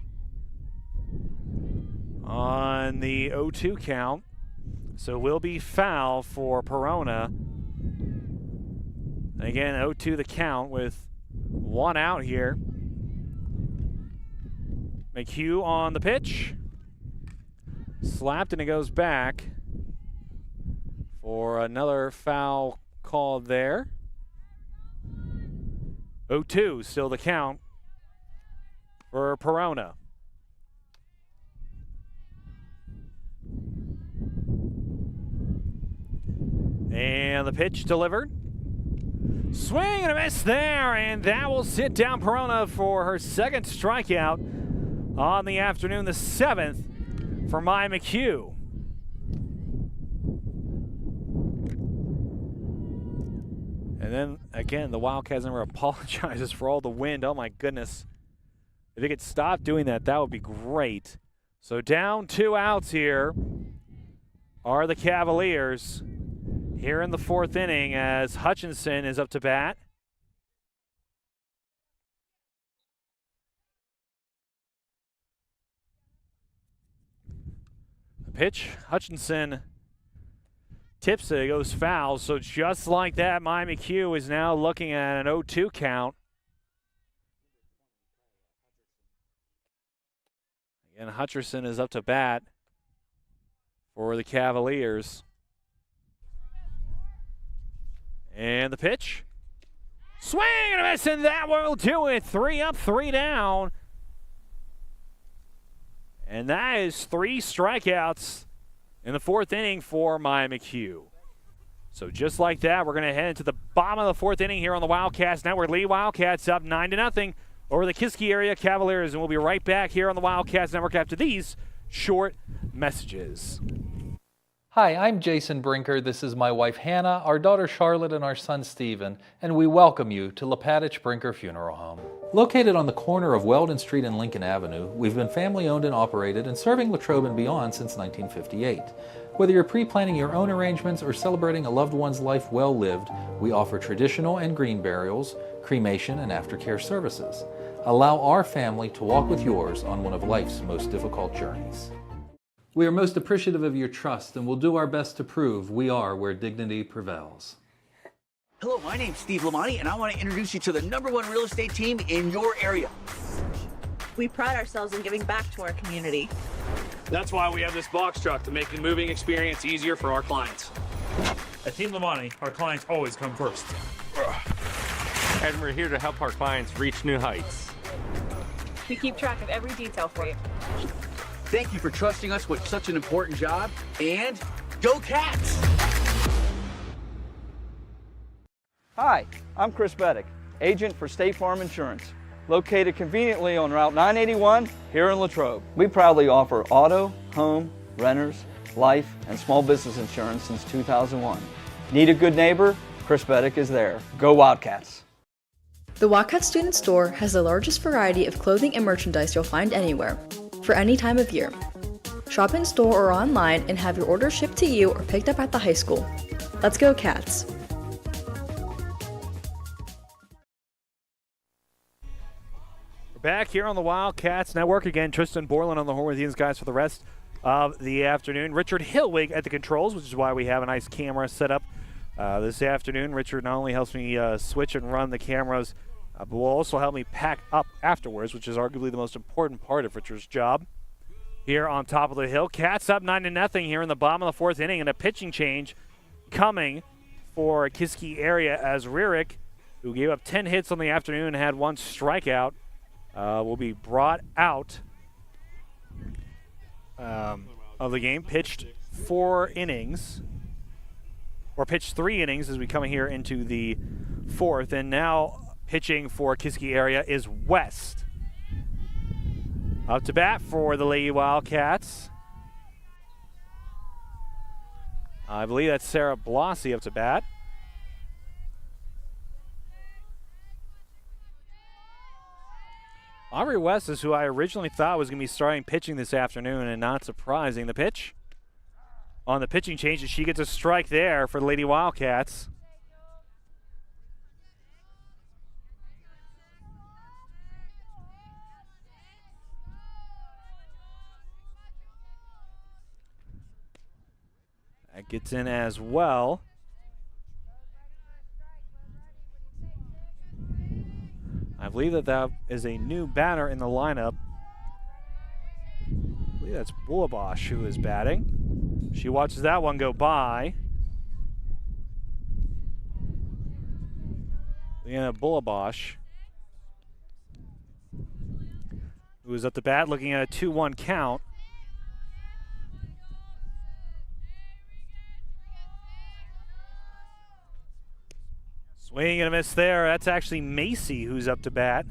on the 0-2 count. So will be foul for Perona. Again, 0-2 the count with one out here. McHugh on the pitch. Slapped, and it goes back for another foul called there. 0-2, still the count for Perona. And the pitch delivered. Swing and a miss there, and that will sit down Perona for her second strikeout on the afternoon, the 7th for Maya McHugh. And then, again, the Wildcats number apologizes for all the wind. Oh, my goodness. If they could stop doing that, that would be great. So down 2 outs here are the Cavaliers here in the 4th inning as Hutchinson is up to bat. The pitch, Hutchinson tips it, it goes foul. So just like that, Maya McHugh is now looking at an 0-2 count. Again, Hutchinson is up to bat for the Cavaliers. And the pitch. Swing and a miss, and that will do it. 3 up, 3 down. And that is 3 strikeouts in the 4th inning for Maya McHugh. So just like that, we're going to head into the bottom of the 4th inning here on the Wildcats Network. Lee Wildcats up 9-0 over the Kiski area Cavaliers. And we'll be right back here on the Wildcats Network after these short messages. Hi, I'm Jason Brinker. This is my wife Hannah, our daughter Charlotte, and our son Stephen, and we welcome you to Latrobe Brinker Funeral Home. Located on the corner of Weldon Street and Lincoln Avenue, we've been family-owned and operated and serving Latrobe and beyond since 1958. Whether you're pre-planning your own arrangements or celebrating a loved one's life well lived, we offer traditional and green burials, cremation, and aftercare services. Allow our family to walk with yours on one of life's most difficult journeys. We are most appreciative of your trust and will do our best to prove we are where dignity prevails. Hello, my name's Steve Lamani, and I want to introduce you to the #1 real estate team in your area. We pride ourselves in giving back to our community. That's why we have this box truck to make the moving experience easier for our clients. At Team Lamani, our clients always come first. And we're here to help our clients reach new heights. We keep track of every detail for you. Thank you for trusting us with such an important job, and go Cats! Hi, I'm Chris Beddick, agent for State Farm Insurance, located conveniently on Route 981 here in Latrobe. We proudly offer auto, home, renters, life, and small business insurance since 2001. Need a good neighbor? Chris Beddick is there. Go Wildcats! The Wildcat Student Store has the largest variety of clothing and merchandise you'll find anywhere, for any time of year. Shop in store or online and have your order shipped to you or picked up at the high school. Let's go Cats! We're back here on the Wildcats Network. Again, Tristan Borland on the horn with you guys for the rest of the afternoon. Richard Hillwig at the controls, which is why we have a nice camera set up this afternoon. Richard not only helps me switch and run the cameras, but will also help me pack up afterwards, which is arguably the most important part of Richard's job. Here on top of the hill, Cats up 9-0 here in the bottom of the 4th inning, and a pitching change coming for Kiski area as Rierick, who gave up 10 hits on the afternoon and had 1 strikeout, will be brought out of the game. Pitched 4 innings, or pitched 3 innings as we come here into the 4th, and now pitching for Kiski area is West. Up to bat for the Lady Wildcats. I believe that's Sarah Blasi up to bat. Aubrey West is who I originally thought was going to be starting pitching this afternoon, and not surprising. The pitch on the pitching change, and she gets a strike there for the Lady Wildcats. That gets in as well. I believe that is a new batter in the lineup. I believe that's Bullabosh who is batting. She watches that one go by. Leanna Bullabosh, who is at the bat looking at a 2-1 count. Swing and a miss there. That's actually Macy who's up to bat.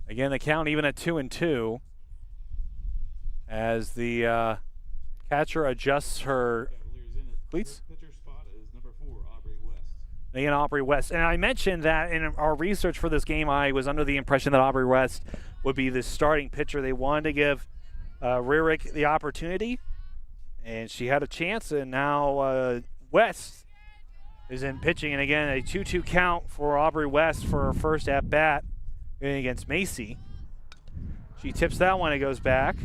Again, the count even at 2-2 as the catcher adjusts her cleats. Again, Aubrey West. And I mentioned that in our research for this game, I was under the impression that Aubrey West would be the starting pitcher. They wanted to give Rarick the opportunity, and she had a chance, and now West is in pitching. And again, a 2-2 count for Aubrey West for her first at-bat against Macy. She tips that one, it goes back.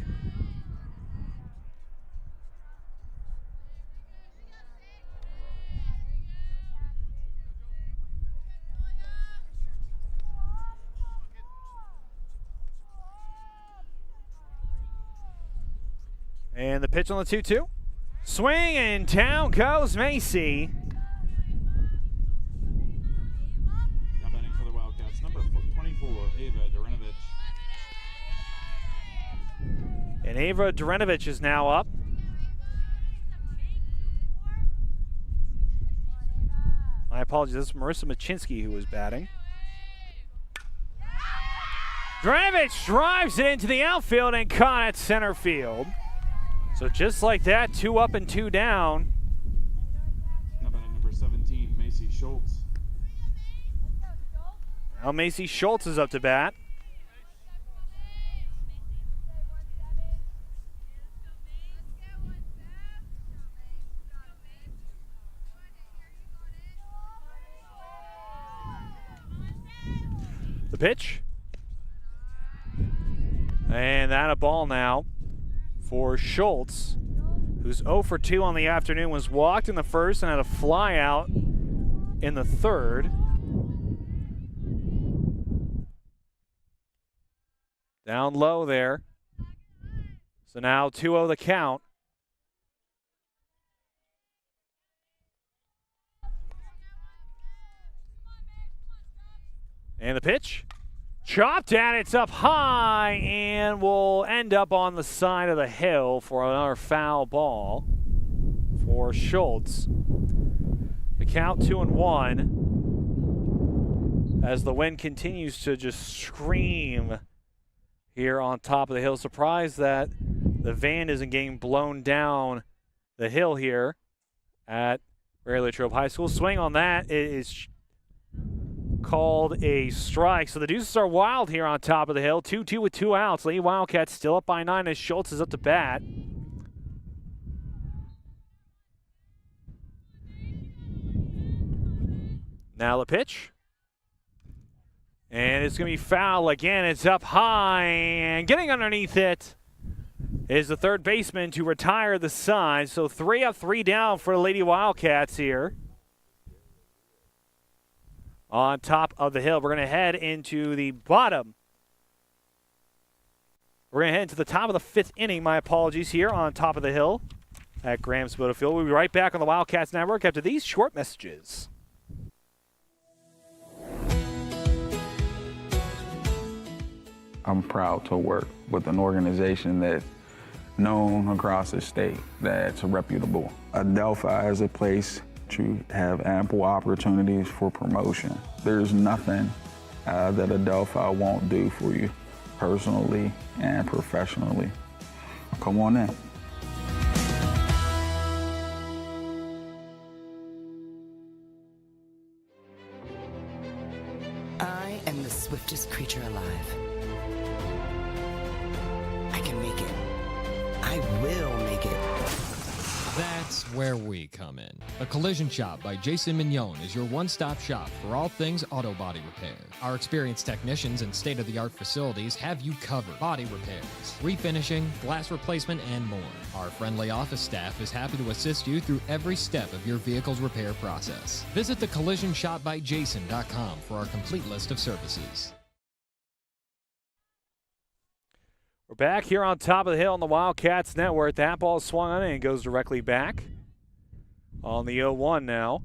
And the pitch on the 2-2. Swing and down goes Macy. Now batting for the Wildcats, number 24, Ava Durinovich. And Ava Durinovich is now up. My apologies, this is Marissa Machinsky who was batting. Durinovich drives it into the outfield and caught at center field. So just like that, 2 up and 2 down. Now batting number 17, Macy Schultz. Now Macy Schultz is up to bat. The pitch. And that a ball now for Schultz, who's 0 for 2 on the afternoon, was walked in the first and had a fly out in the third. Down low there. So now 2-0 the count. And the pitch. Chopped at, it's up high and will end up on the side of the hill for another foul ball for Schultz. The count 2-1 as the wind continues to just scream here on top of the hill. Surprised that the van isn't getting blown down the hill here at Latrobe High School. Swing on that is called a strike. So the Deuces are wild here on top of the hill. 2-2 with 2 outs. Lady Wildcats still up by 9 as Schultz is up to bat. Now the pitch. And it's going to be foul again. It's up high, and getting underneath it is the third baseman to retire the side. So 3 up, 3 down for the Lady Wildcats here on top of the hill. We're going to head into the bottom. We're going to head into the top of the 5th inning. My apologies here on top of the hill at Grahams Field. We'll be right back on the Wildcats Network after these short messages. I'm proud to work with an organization that's known across the state, that's reputable. Adelphi is a place to have ample opportunities for promotion. There's nothing that Adelphi won't do for you personally and professionally. Come on in. I am the swiftest creature alive. I can make it. I will make it. That's where we come in. The Collision Shop by Jason Mignon is your one-stop shop for all things auto body repair. Our experienced technicians and state-of-the-art facilities have you covered. Body repairs, refinishing, glass replacement, and more. Our friendly office staff is happy to assist you through every step of your vehicle's repair process. Visit thecollisionshopbyjason.com for our complete list of services. We're back here on top of the hill on the Wildcats Network. That ball swung on and goes directly back on the 0-1 now.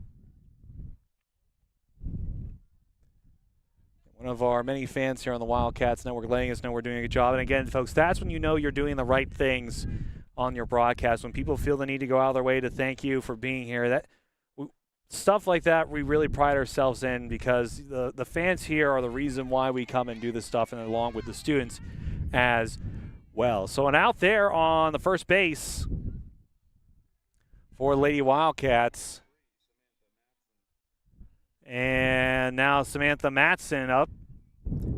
one of our many fans here on the Wildcats Network letting us know we're doing a good job. And again, folks, that's when you know you're doing the right things on your broadcast. When people feel the need to go out of their way to thank you for being here, stuff like that we really pride ourselves in, because the fans here are the reason why we come and do this stuff, and along with the students as well. So, and out there on the first base for Lady Wildcats, and now Samantha Matson up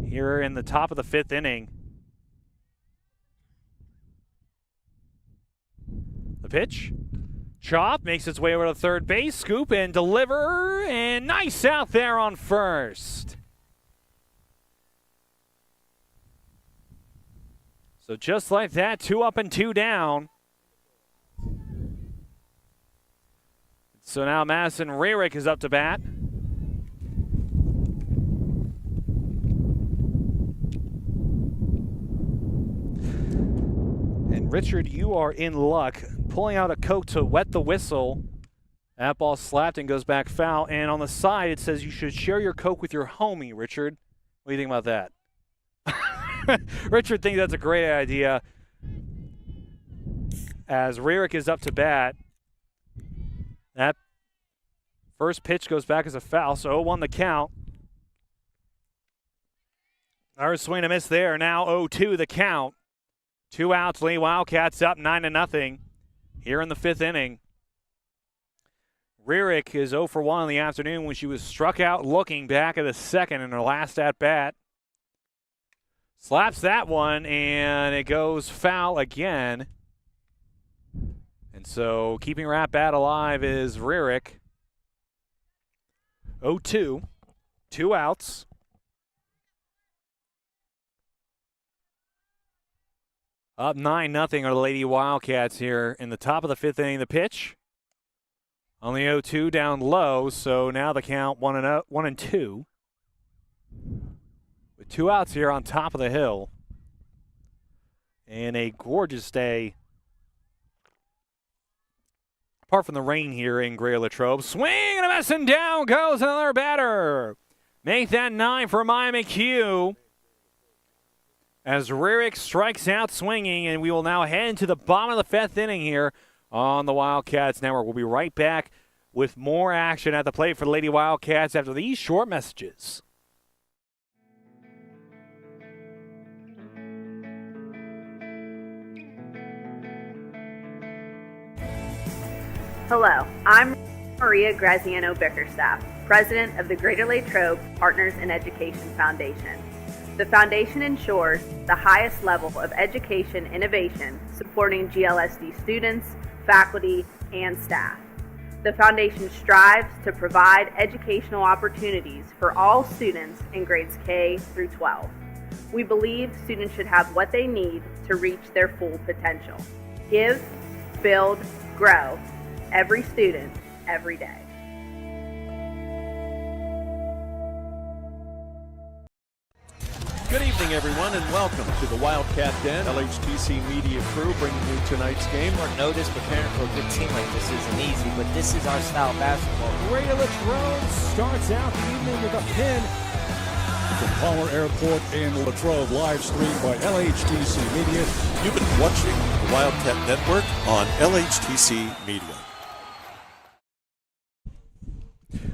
here in the top of the 5th inning. The pitch. Chop makes its way over to third base. Scoop and deliver. And nice out there on first. So just like that, 2 up and 2 down. So now Madison Rarick is up to bat. And Richard, you are in luck. Pulling out a Coke to wet the whistle. That ball slapped and goes back foul. And on the side, it says you should share your Coke with your homie, Richard. What do you think about that? Richard thinks that's a great idea. As Rarick is up to bat. That first pitch goes back as a foul, so 0-1 the count. Our swing and a miss there. Now 0-2 the count. 2 outs. Lee Wildcats up 9-0 here in the 5th inning. Rarick is 0 for 1 in the afternoon when she was struck out looking back at the second in her last at-bat. Slaps that one, and it goes foul again. And so keeping her at-bat alive is Rarick. 0-2, 2 outs. Up 9-0 are the Lady Wildcats here in the top of the 5th inning. The pitch on the 0-2 down low, so now the count 1-2. With 2 outs here on top of the hill. And a gorgeous day. Apart from the rain here in Greater Latrobe. Swing and a miss, and down goes another batter. Make that 9 for Maya McHugh. As Rarick strikes out swinging, and we will now head to the bottom of the 5th inning here on the Wildcats Network. We'll be right back with more action at the plate for the Lady Wildcats after these short messages. Hello, I'm Maria Graziano Bickerstaff, President of the Greater Latrobe Partners in Education Foundation. The foundation ensures the highest level of education innovation supporting GLSD students, faculty, and staff. The foundation strives to provide educational opportunities for all students in grades K through 12. We believe students should have what they need to reach their full potential. Give, build, grow. Every student, every day. Good evening, everyone, and welcome to the Wildcat Den. LHTC Media Crew bringing you tonight's game. Short notice, preparing for a good team like this isn't easy, but this is our style of basketball. Greater Latrobe starts out the evening with a pin from Palmer Airport in Latrobe, live streamed by LHTC Media. You've been watching the Wildcat Network on LHTC Media.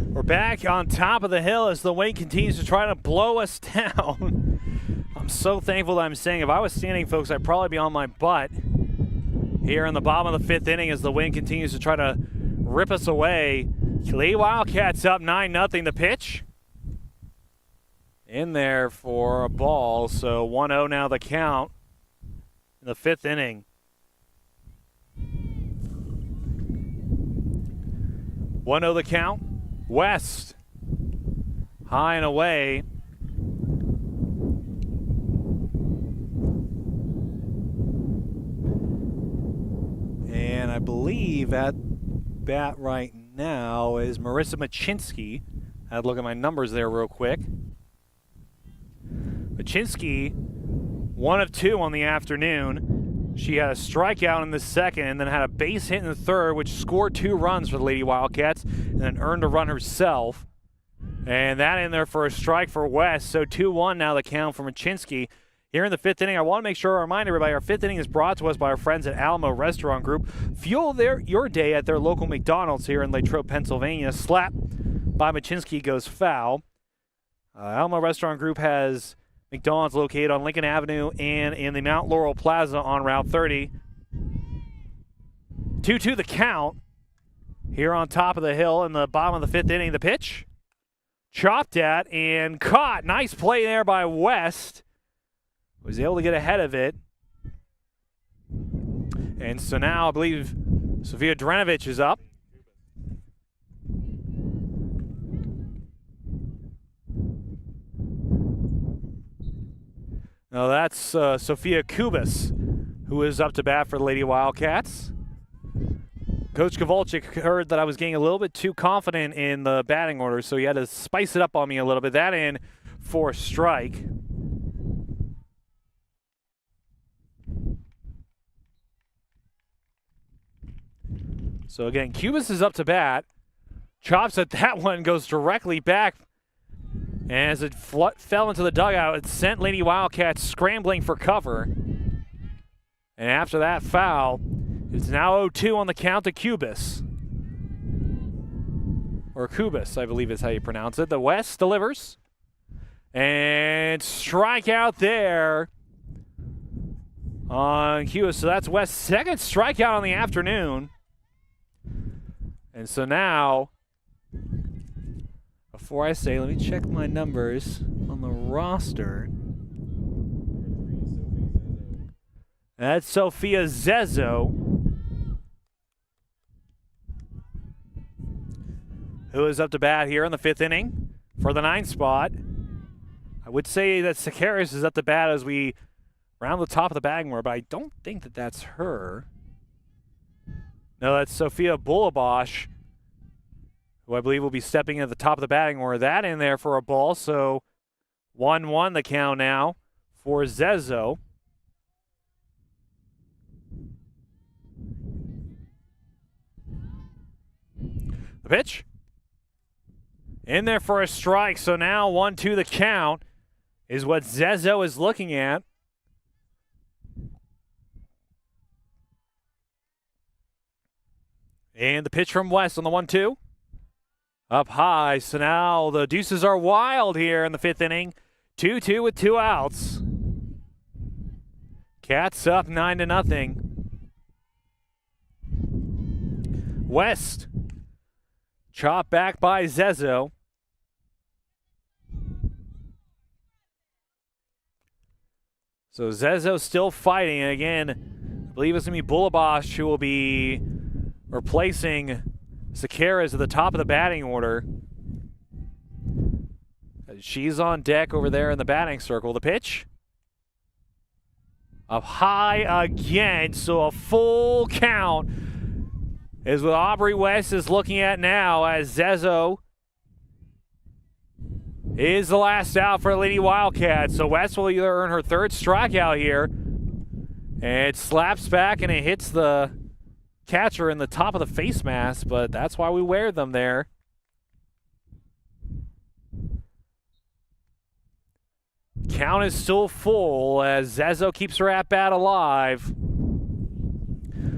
We're back on top of the hill as the wind continues to try to blow us down. I'm so thankful that I'm saying if I was standing, folks, I'd probably be on my butt here in the bottom of the 5th inning as the wind continues to try to rip us away. Lee Wildcats up 9-0. The pitch in there for a ball, so 1-0 now the count in the 5th inning. 1-0 the count. West, high and away. And I believe at bat right now is Marissa Machinsky. I had to look at my numbers there real quick. Machinsky, 1 of 2 on the afternoon. She had a strikeout in the second and then had a base hit in the third, which scored 2 runs for the Lady Wildcats and then earned a run herself. And that in there for a strike for West. So 2-1 now the count for Machinsky. Here in the 5th inning, I want to make sure I remind everybody our 5th inning is brought to us by our friends at Alamo Restaurant Group. Fuel your day at their local McDonald's here in Latrobe, Pennsylvania. Slap by Machinsky goes foul. Alamo Restaurant Group has McDonald's located on Lincoln Avenue and in the Mount Laurel Plaza on Route 30. 2-2 the count here on top of the hill in the bottom of the 5th inning. The pitch chopped at and caught. Nice play there by West. Was able to get ahead of it. And so now I believe Sofia Drenovich is up. Now that's Sophia Kubas, who is up to bat for the Lady Wildcats. Coach Kowalczyk heard that I was getting a little bit too confident in the batting order, so he had to spice it up on me a little bit. That in for a strike. So again, Kubas is up to bat. Chops at that one, goes directly back. And as it fell into the dugout, it sent Lady Wildcats scrambling for cover. And after that foul, it's now 0-2 on the count to Kubas. Or Kubas, I believe is how you pronounce it. The West delivers. And strikeout there on Kubas. So that's West's second strikeout on the afternoon. And so now, before I say, let me check my numbers on the roster. That's Sophia Zezo, who is up to bat here in the 5th inning for the 9th spot. I would say that Sakaris is up to bat as we round the top of the batting order, but I don't think that that's her. No, that's Sophia Bulabosh, who I believe will be stepping at the top of the batting order. That in there for a ball, so 1-1 the count now for Zezo. The pitch. In there for a strike, so now 1-2 the count is what Zezo is looking at. And the pitch from West on the 1-2. Up high, so now the deuces are wild here in the 5th inning. 2-2 with 2 outs. Cats up 9-0. West. Chopped back by Zezo. So Zezo still fighting. And again, I believe it's going to be Bulabosh who will be replacing Sakaras at the top of the batting order. She's on deck over there in the batting circle. The pitch. Up high again, so a full count is what Aubrey West is looking at now as Zezo is the last out for Lady Wildcats. So West will either earn her 3rd strikeout here. And it slaps back and it hits the catcher in the top of the face mask, but that's why we wear them there. Count is still full as Zezo keeps her at-bat alive.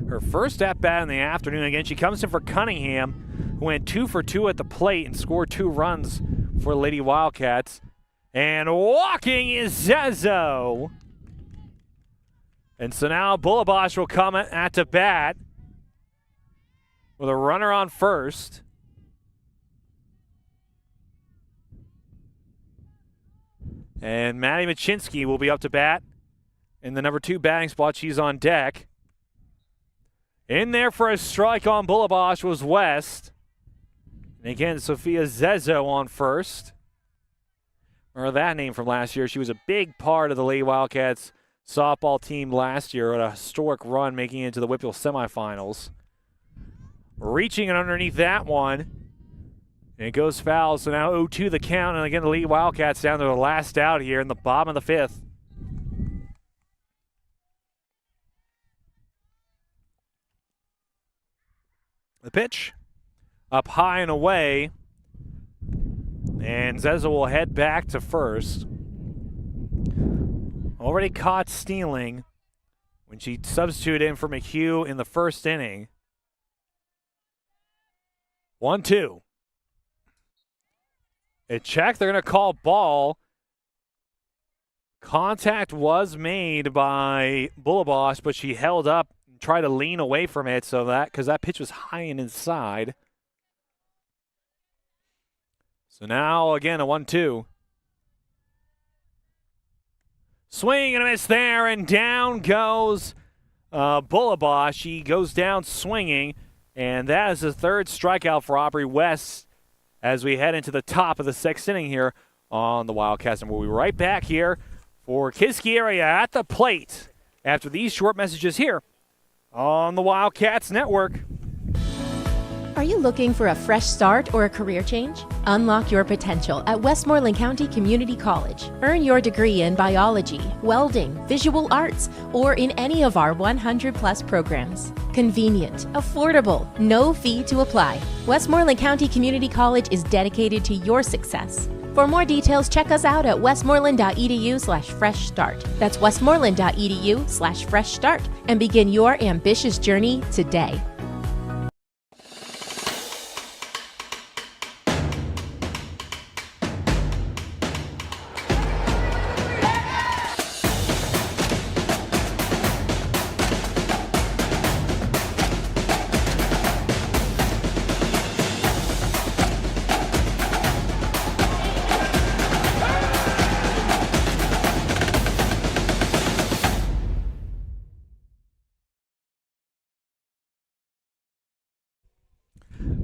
Her first at-bat in the afternoon. Again, she comes in for Cunningham, who went 2 for 2 at the plate and scored 2 runs for Lady Wildcats. And walking is Zezo. And so now Bulabosh will come at the bat with a runner on first. And Maddie Machinsky will be up to bat in the number 2 batting spot. She's on deck. In there for a strike on Bulabosh was West. And again, Sophia Zezo on first. Or that name from last year. She was a big part of the Lady Wildcats softball team last year at a historic run making it into the WPIAL semifinals. Reaching it underneath that one. And it goes foul, so now 0-2 the count. And again, the Lady Wildcats down to the last out here in the bottom of the 5th. The pitch. Up high and away. And Zeza will head back to first. Already caught stealing when she substituted in for McHugh in the first inning. 1-2. A check. They're going to call ball. Contact was made by Bullaboss, but she held up and tried to lean away from it because that pitch was high and inside. So now, again, a 1-2. Swing and a miss there, and down goes Bullaboss. She goes down swinging, and that is the third strikeout for Aubrey West as we head into the top of the sixth inning here on the Wildcats. And we'll be right back here for Kiski area at the plate after these short messages here on the Wildcats Network. Are you looking for a fresh start or a career change? Unlock your potential at Westmoreland County Community College. Earn your degree in biology, welding, visual arts, or in any of our 100-plus programs. Convenient, affordable, no fee to apply. Westmoreland County Community College is dedicated to your success. For more details, check us out at westmoreland.edu/fresh start. That's westmoreland.edu/fresh start and begin your ambitious journey today.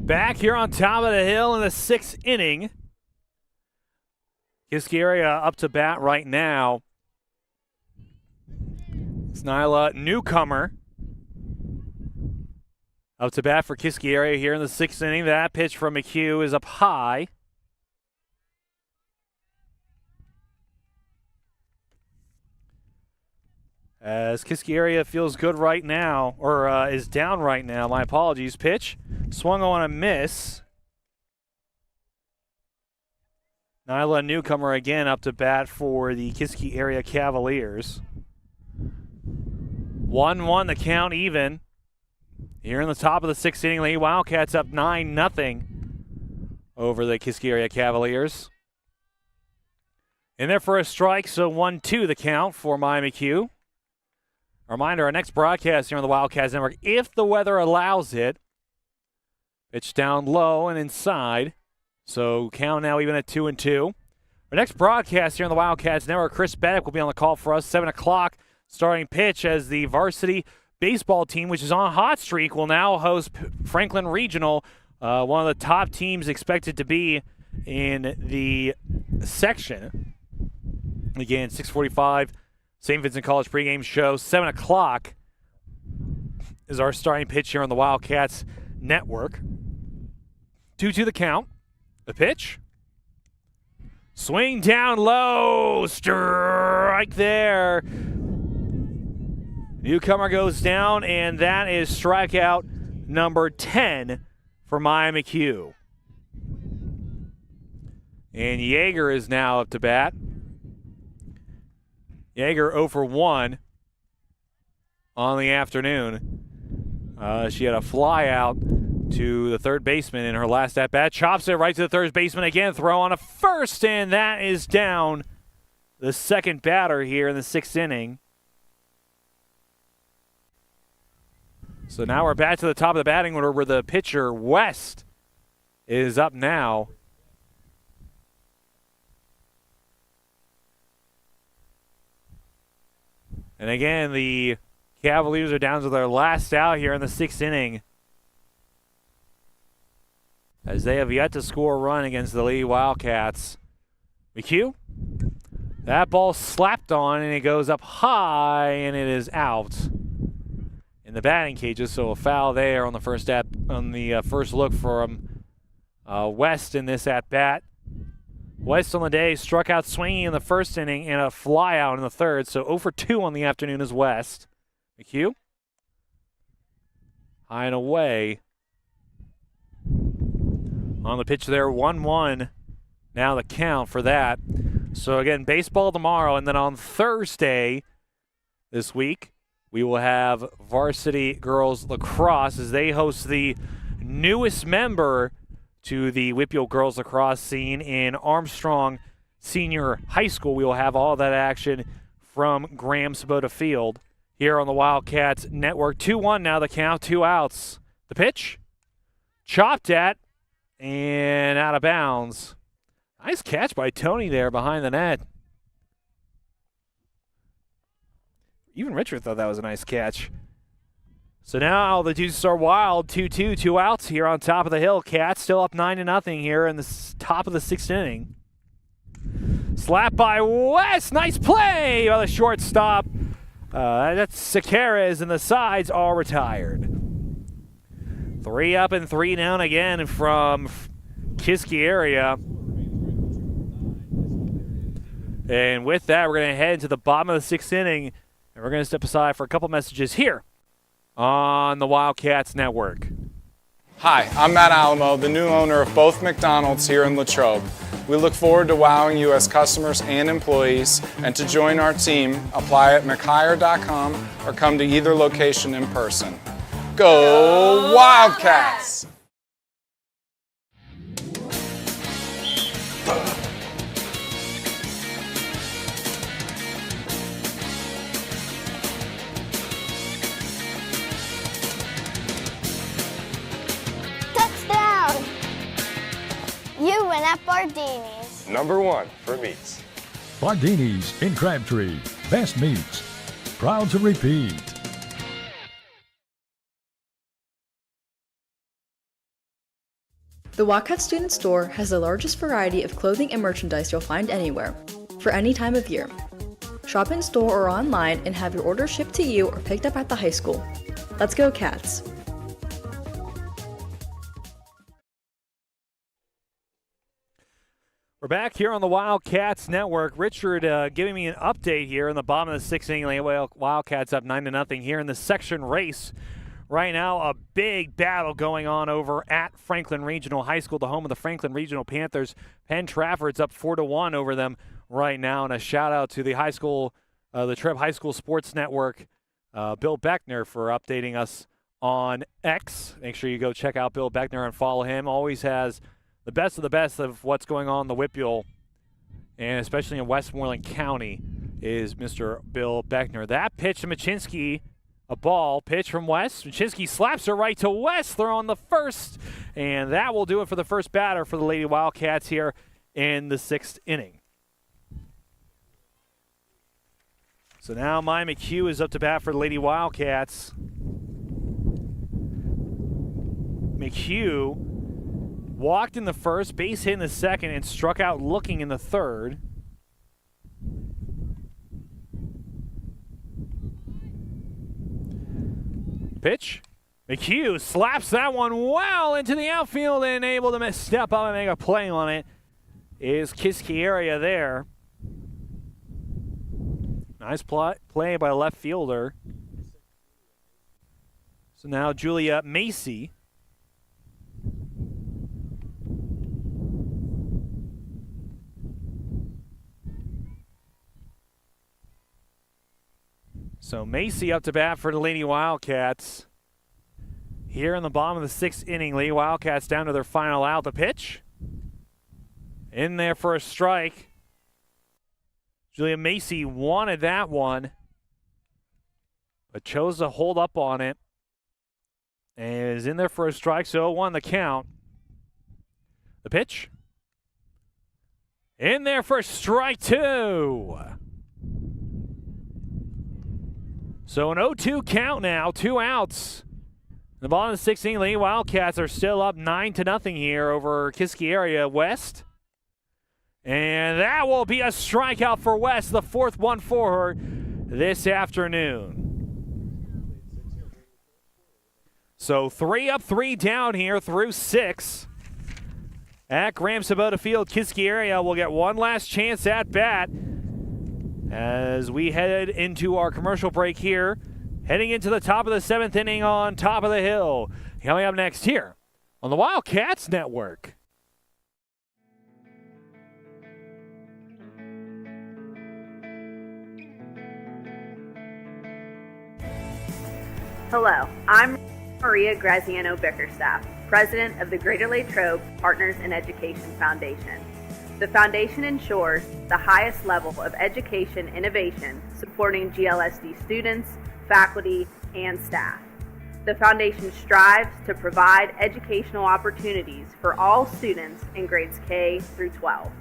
Back here on top of the hill in the sixth inning. Kiski area up to bat right now. It's Nyla Newcomer up to bat for Kiski area here in the sixth inning. That pitch from McHugh is up high. As Kiski area feels good right now, or is down right now. My apologies. Pitch swung on a miss. Nyla Newcomer again up to bat for the Kiski area Cavaliers. 1-1 the count even. Here in the top of the sixth inning, the Wildcats up 9-0 over the Kiski area Cavaliers. In there for a strike, so 1-2 the count for Maya McHugh. A reminder, our next broadcast here on the Wildcats Network, if the weather allows it, pitch down low and inside. So count now even at 2-2. Our next broadcast here on the Wildcats Network, Chris Beddick will be on the call for us. 7 o'clock starting pitch as the varsity baseball team, which is on a hot streak, will now host Franklin Regional, one of the top teams expected to be in the section. Again, 6:45. St. Vincent College pregame show. 7 o'clock is our starting pitch here on the Wildcats Network. 2-2 the count. The pitch. Swing down low. Strike there. Newcomer goes down, and that is strikeout number 10 for Maya McHugh. And Yeager is now up to bat. Yeager 0 for 1 on the afternoon. She had a fly out to the third baseman in her last at-bat. Chops it right to the third baseman again. Throw on a first, and that is down the second batter here in the sixth inning. So now we're back to the top of the batting order where the pitcher, West, is up now. And again, the Cavaliers are down to their last out here in the sixth inning, as they have yet to score a run against the Lady Wildcats. McHugh, that ball slapped on, and it goes up high, and it is out in the batting cages. So a foul there on the first look from West in this at bat. West on the day struck out swinging in the first inning and a fly out in the third. So 0 for 2 on the afternoon is West. McHugh. High and away. On the pitch there, 1-1 now the count for that. So, again, baseball tomorrow, and then on Thursday this week, we will have varsity girls lacrosse as they host the newest member to the WPIAL girls lacrosse scene in Armstrong Senior High School. We will have all that action from Graham Sabota Field here on the Wildcats Network. 2-1 now the count, 2 outs. The pitch, chopped at, and out of bounds. Nice catch by Tony there behind the net. Even Richard thought that was a nice catch. So now the Deuces are wild, 2-2, 2 outs here on top of the hill. Cats still up 9-0 here in the top of the 6th inning. Slap by West, nice play by the shortstop. That's Sequeres, and the sides are retired. 3 up and 3 down again from Kiski area. And with that, we're going to head to the bottom of the 6th inning, and we're going to step aside for a couple messages here on the Wildcats Network. Hi, I'm Matt Alamo, the new owner of both McDonald's here in Latrobe. We look forward to wowing you as customers and employees, and to join our team, apply at mchire.com or come to either location in person. Go Wildcats! Touchdown! You win at Bardini's. #1 for meats. Bardini's in Crabtree. Best meats. Proud to repeat. The Wildcats Student Store has the largest variety of clothing and merchandise you'll find anywhere, for any time of year. Shop in store or online and have your order shipped to you or picked up at the high school. Let's go, Cats! We're back here on the Wildcats Network. Richard giving me an update here in the bottom of the 6th inning. Wildcats up 9-0 here in the section race. Right now, a big battle going on over at Franklin Regional High School, the home of the Franklin Regional Panthers. Penn Trafford's up 4-1 over them right now. And a shout-out to the high school, the Latrobe High School Sports Network, Bill Beckner, for updating us on X. Make sure you go check out Bill Beckner and follow him. Always has the best of what's going on in the WPIAL, and especially in Westmoreland County, is Mr. Bill Beckner. That pitch to Machinsky. A ball pitch from West. Machinsky slaps her right to West. Throw on the first. And that will do it for the first batter for the Lady Wildcats here in the 6th inning. So now Maya McHugh is up to bat for the Lady Wildcats. McHugh walked in the first, base hit in the second, and struck out looking in the third. Pitch. McHugh slaps that one well into the outfield and able to step up and make a play on it. Is Kiski area there. Nice play by left fielder. So now Julia Macy. So Macy up to bat for the Lady Wildcats. Here in the bottom of the 6th inning, Lady Wildcats down to their final out. The pitch. In there for a strike. Julia Macy wanted that one, but chose to hold up on it. And is in there for a strike, so 1 the count. The pitch. In there for strike 2. So an 0-2 count now, 2 outs. The bottom of the 6th inning, Lady Wildcats are still up 9-0 here over Kiski area West. And that will be a strikeout for West, the 4th one for her this afternoon. So 3 up, 3 down here through 6. At Graham Sabota Field, Kiski area will get one last chance at bat as we head into our commercial break here, heading into the top of the 7th inning on top of the hill. Coming up next here on the Wildcats Network. Hello, I'm Maria Graziano Bickerstaff, President of the Greater Latrobe Partners in Education Foundation. The foundation ensures the highest level of education innovation supporting GLSD students, faculty, and staff. The foundation strives to provide educational opportunities for all students in grades K through 12.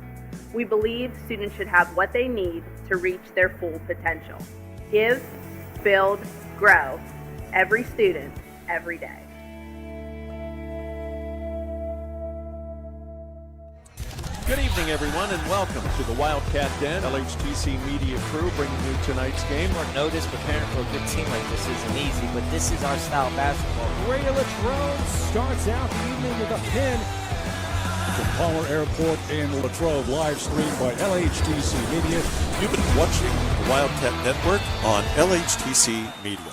We believe students should have what they need to reach their full potential. Give, build, grow. Every student, every day. Good evening, everyone, and welcome to the Wildcat Den. LHTC Media Crew bringing you tonight's game. Short notice, preparing for a good team like this isn't easy, but this is our style of basketball. Greater Latrobe starts out the evening with a pin from Palmer Airport in Latrobe, live streamed by LHTC Media. You've been watching the Wildcat Network on LHTC Media.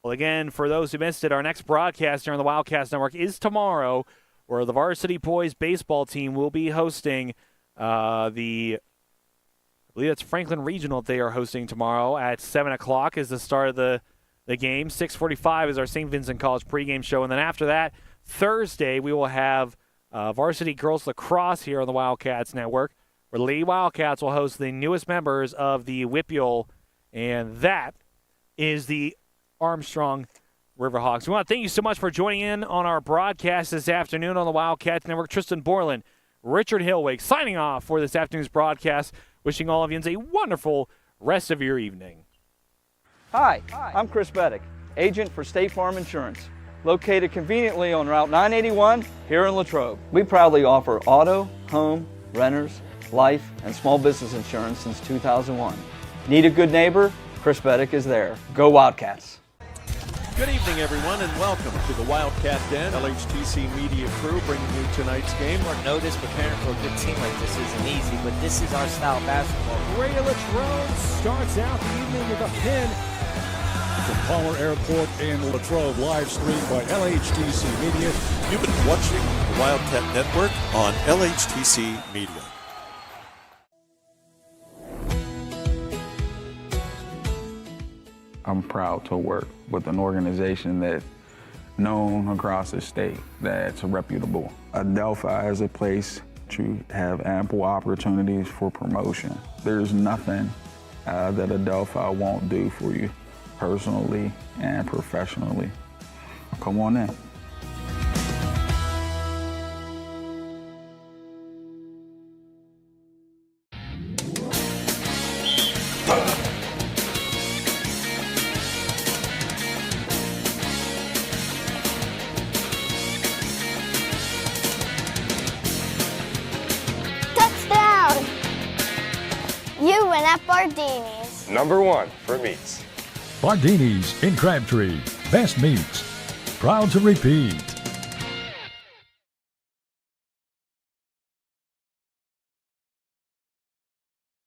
Well, again, for those who missed it, our next broadcast here on the Wildcast Network is tomorrow, where the Varsity boys baseball team will be hosting I believe it's Franklin Regional that they are hosting tomorrow at 7 o'clock is the start of the game. 6:45 is our St. Vincent College pregame show. And then after that, Thursday, we will have Varsity Girls Lacrosse here on the Wildcats Network, where the Lady Wildcats will host the newest members of the WPIAL, and that is the Armstrong Riverhawks. We want to thank you so much for joining in on our broadcast this afternoon on the Wildcats Network. Tristan Borland, Richard Hillwake signing off for this afternoon's broadcast. Wishing all of you a wonderful rest of your evening. Hi, I'm Chris Beddick, agent for State Farm Insurance, located conveniently on Route 981 here in Latrobe. We proudly offer auto, home, renters, life, and small business insurance since 2001. Need a good neighbor? Chris Beddick is there. Go Wildcats! Good evening, everyone, and welcome to the Wildcat Den. LHTC Media Crew bringing you tonight's game. Short notice, preparing for a good team like this isn't easy, but this is our style of basketball. Greater Latrobe starts out the evening with a pin from Palmer Airport in Latrobe, live streamed by LHTC Media. You've been watching the Wildcat Network on LHTC Media. I'm proud to work with an organization that's known across the state, that's reputable. Adelphi is a place to have ample opportunities for promotion. There's nothing that Adelphi won't do for you personally and professionally. Come on in. Touchdown! You win at Bardini's. #1 for meats. Bardini's in Crabtree. Best meats. Proud to repeat.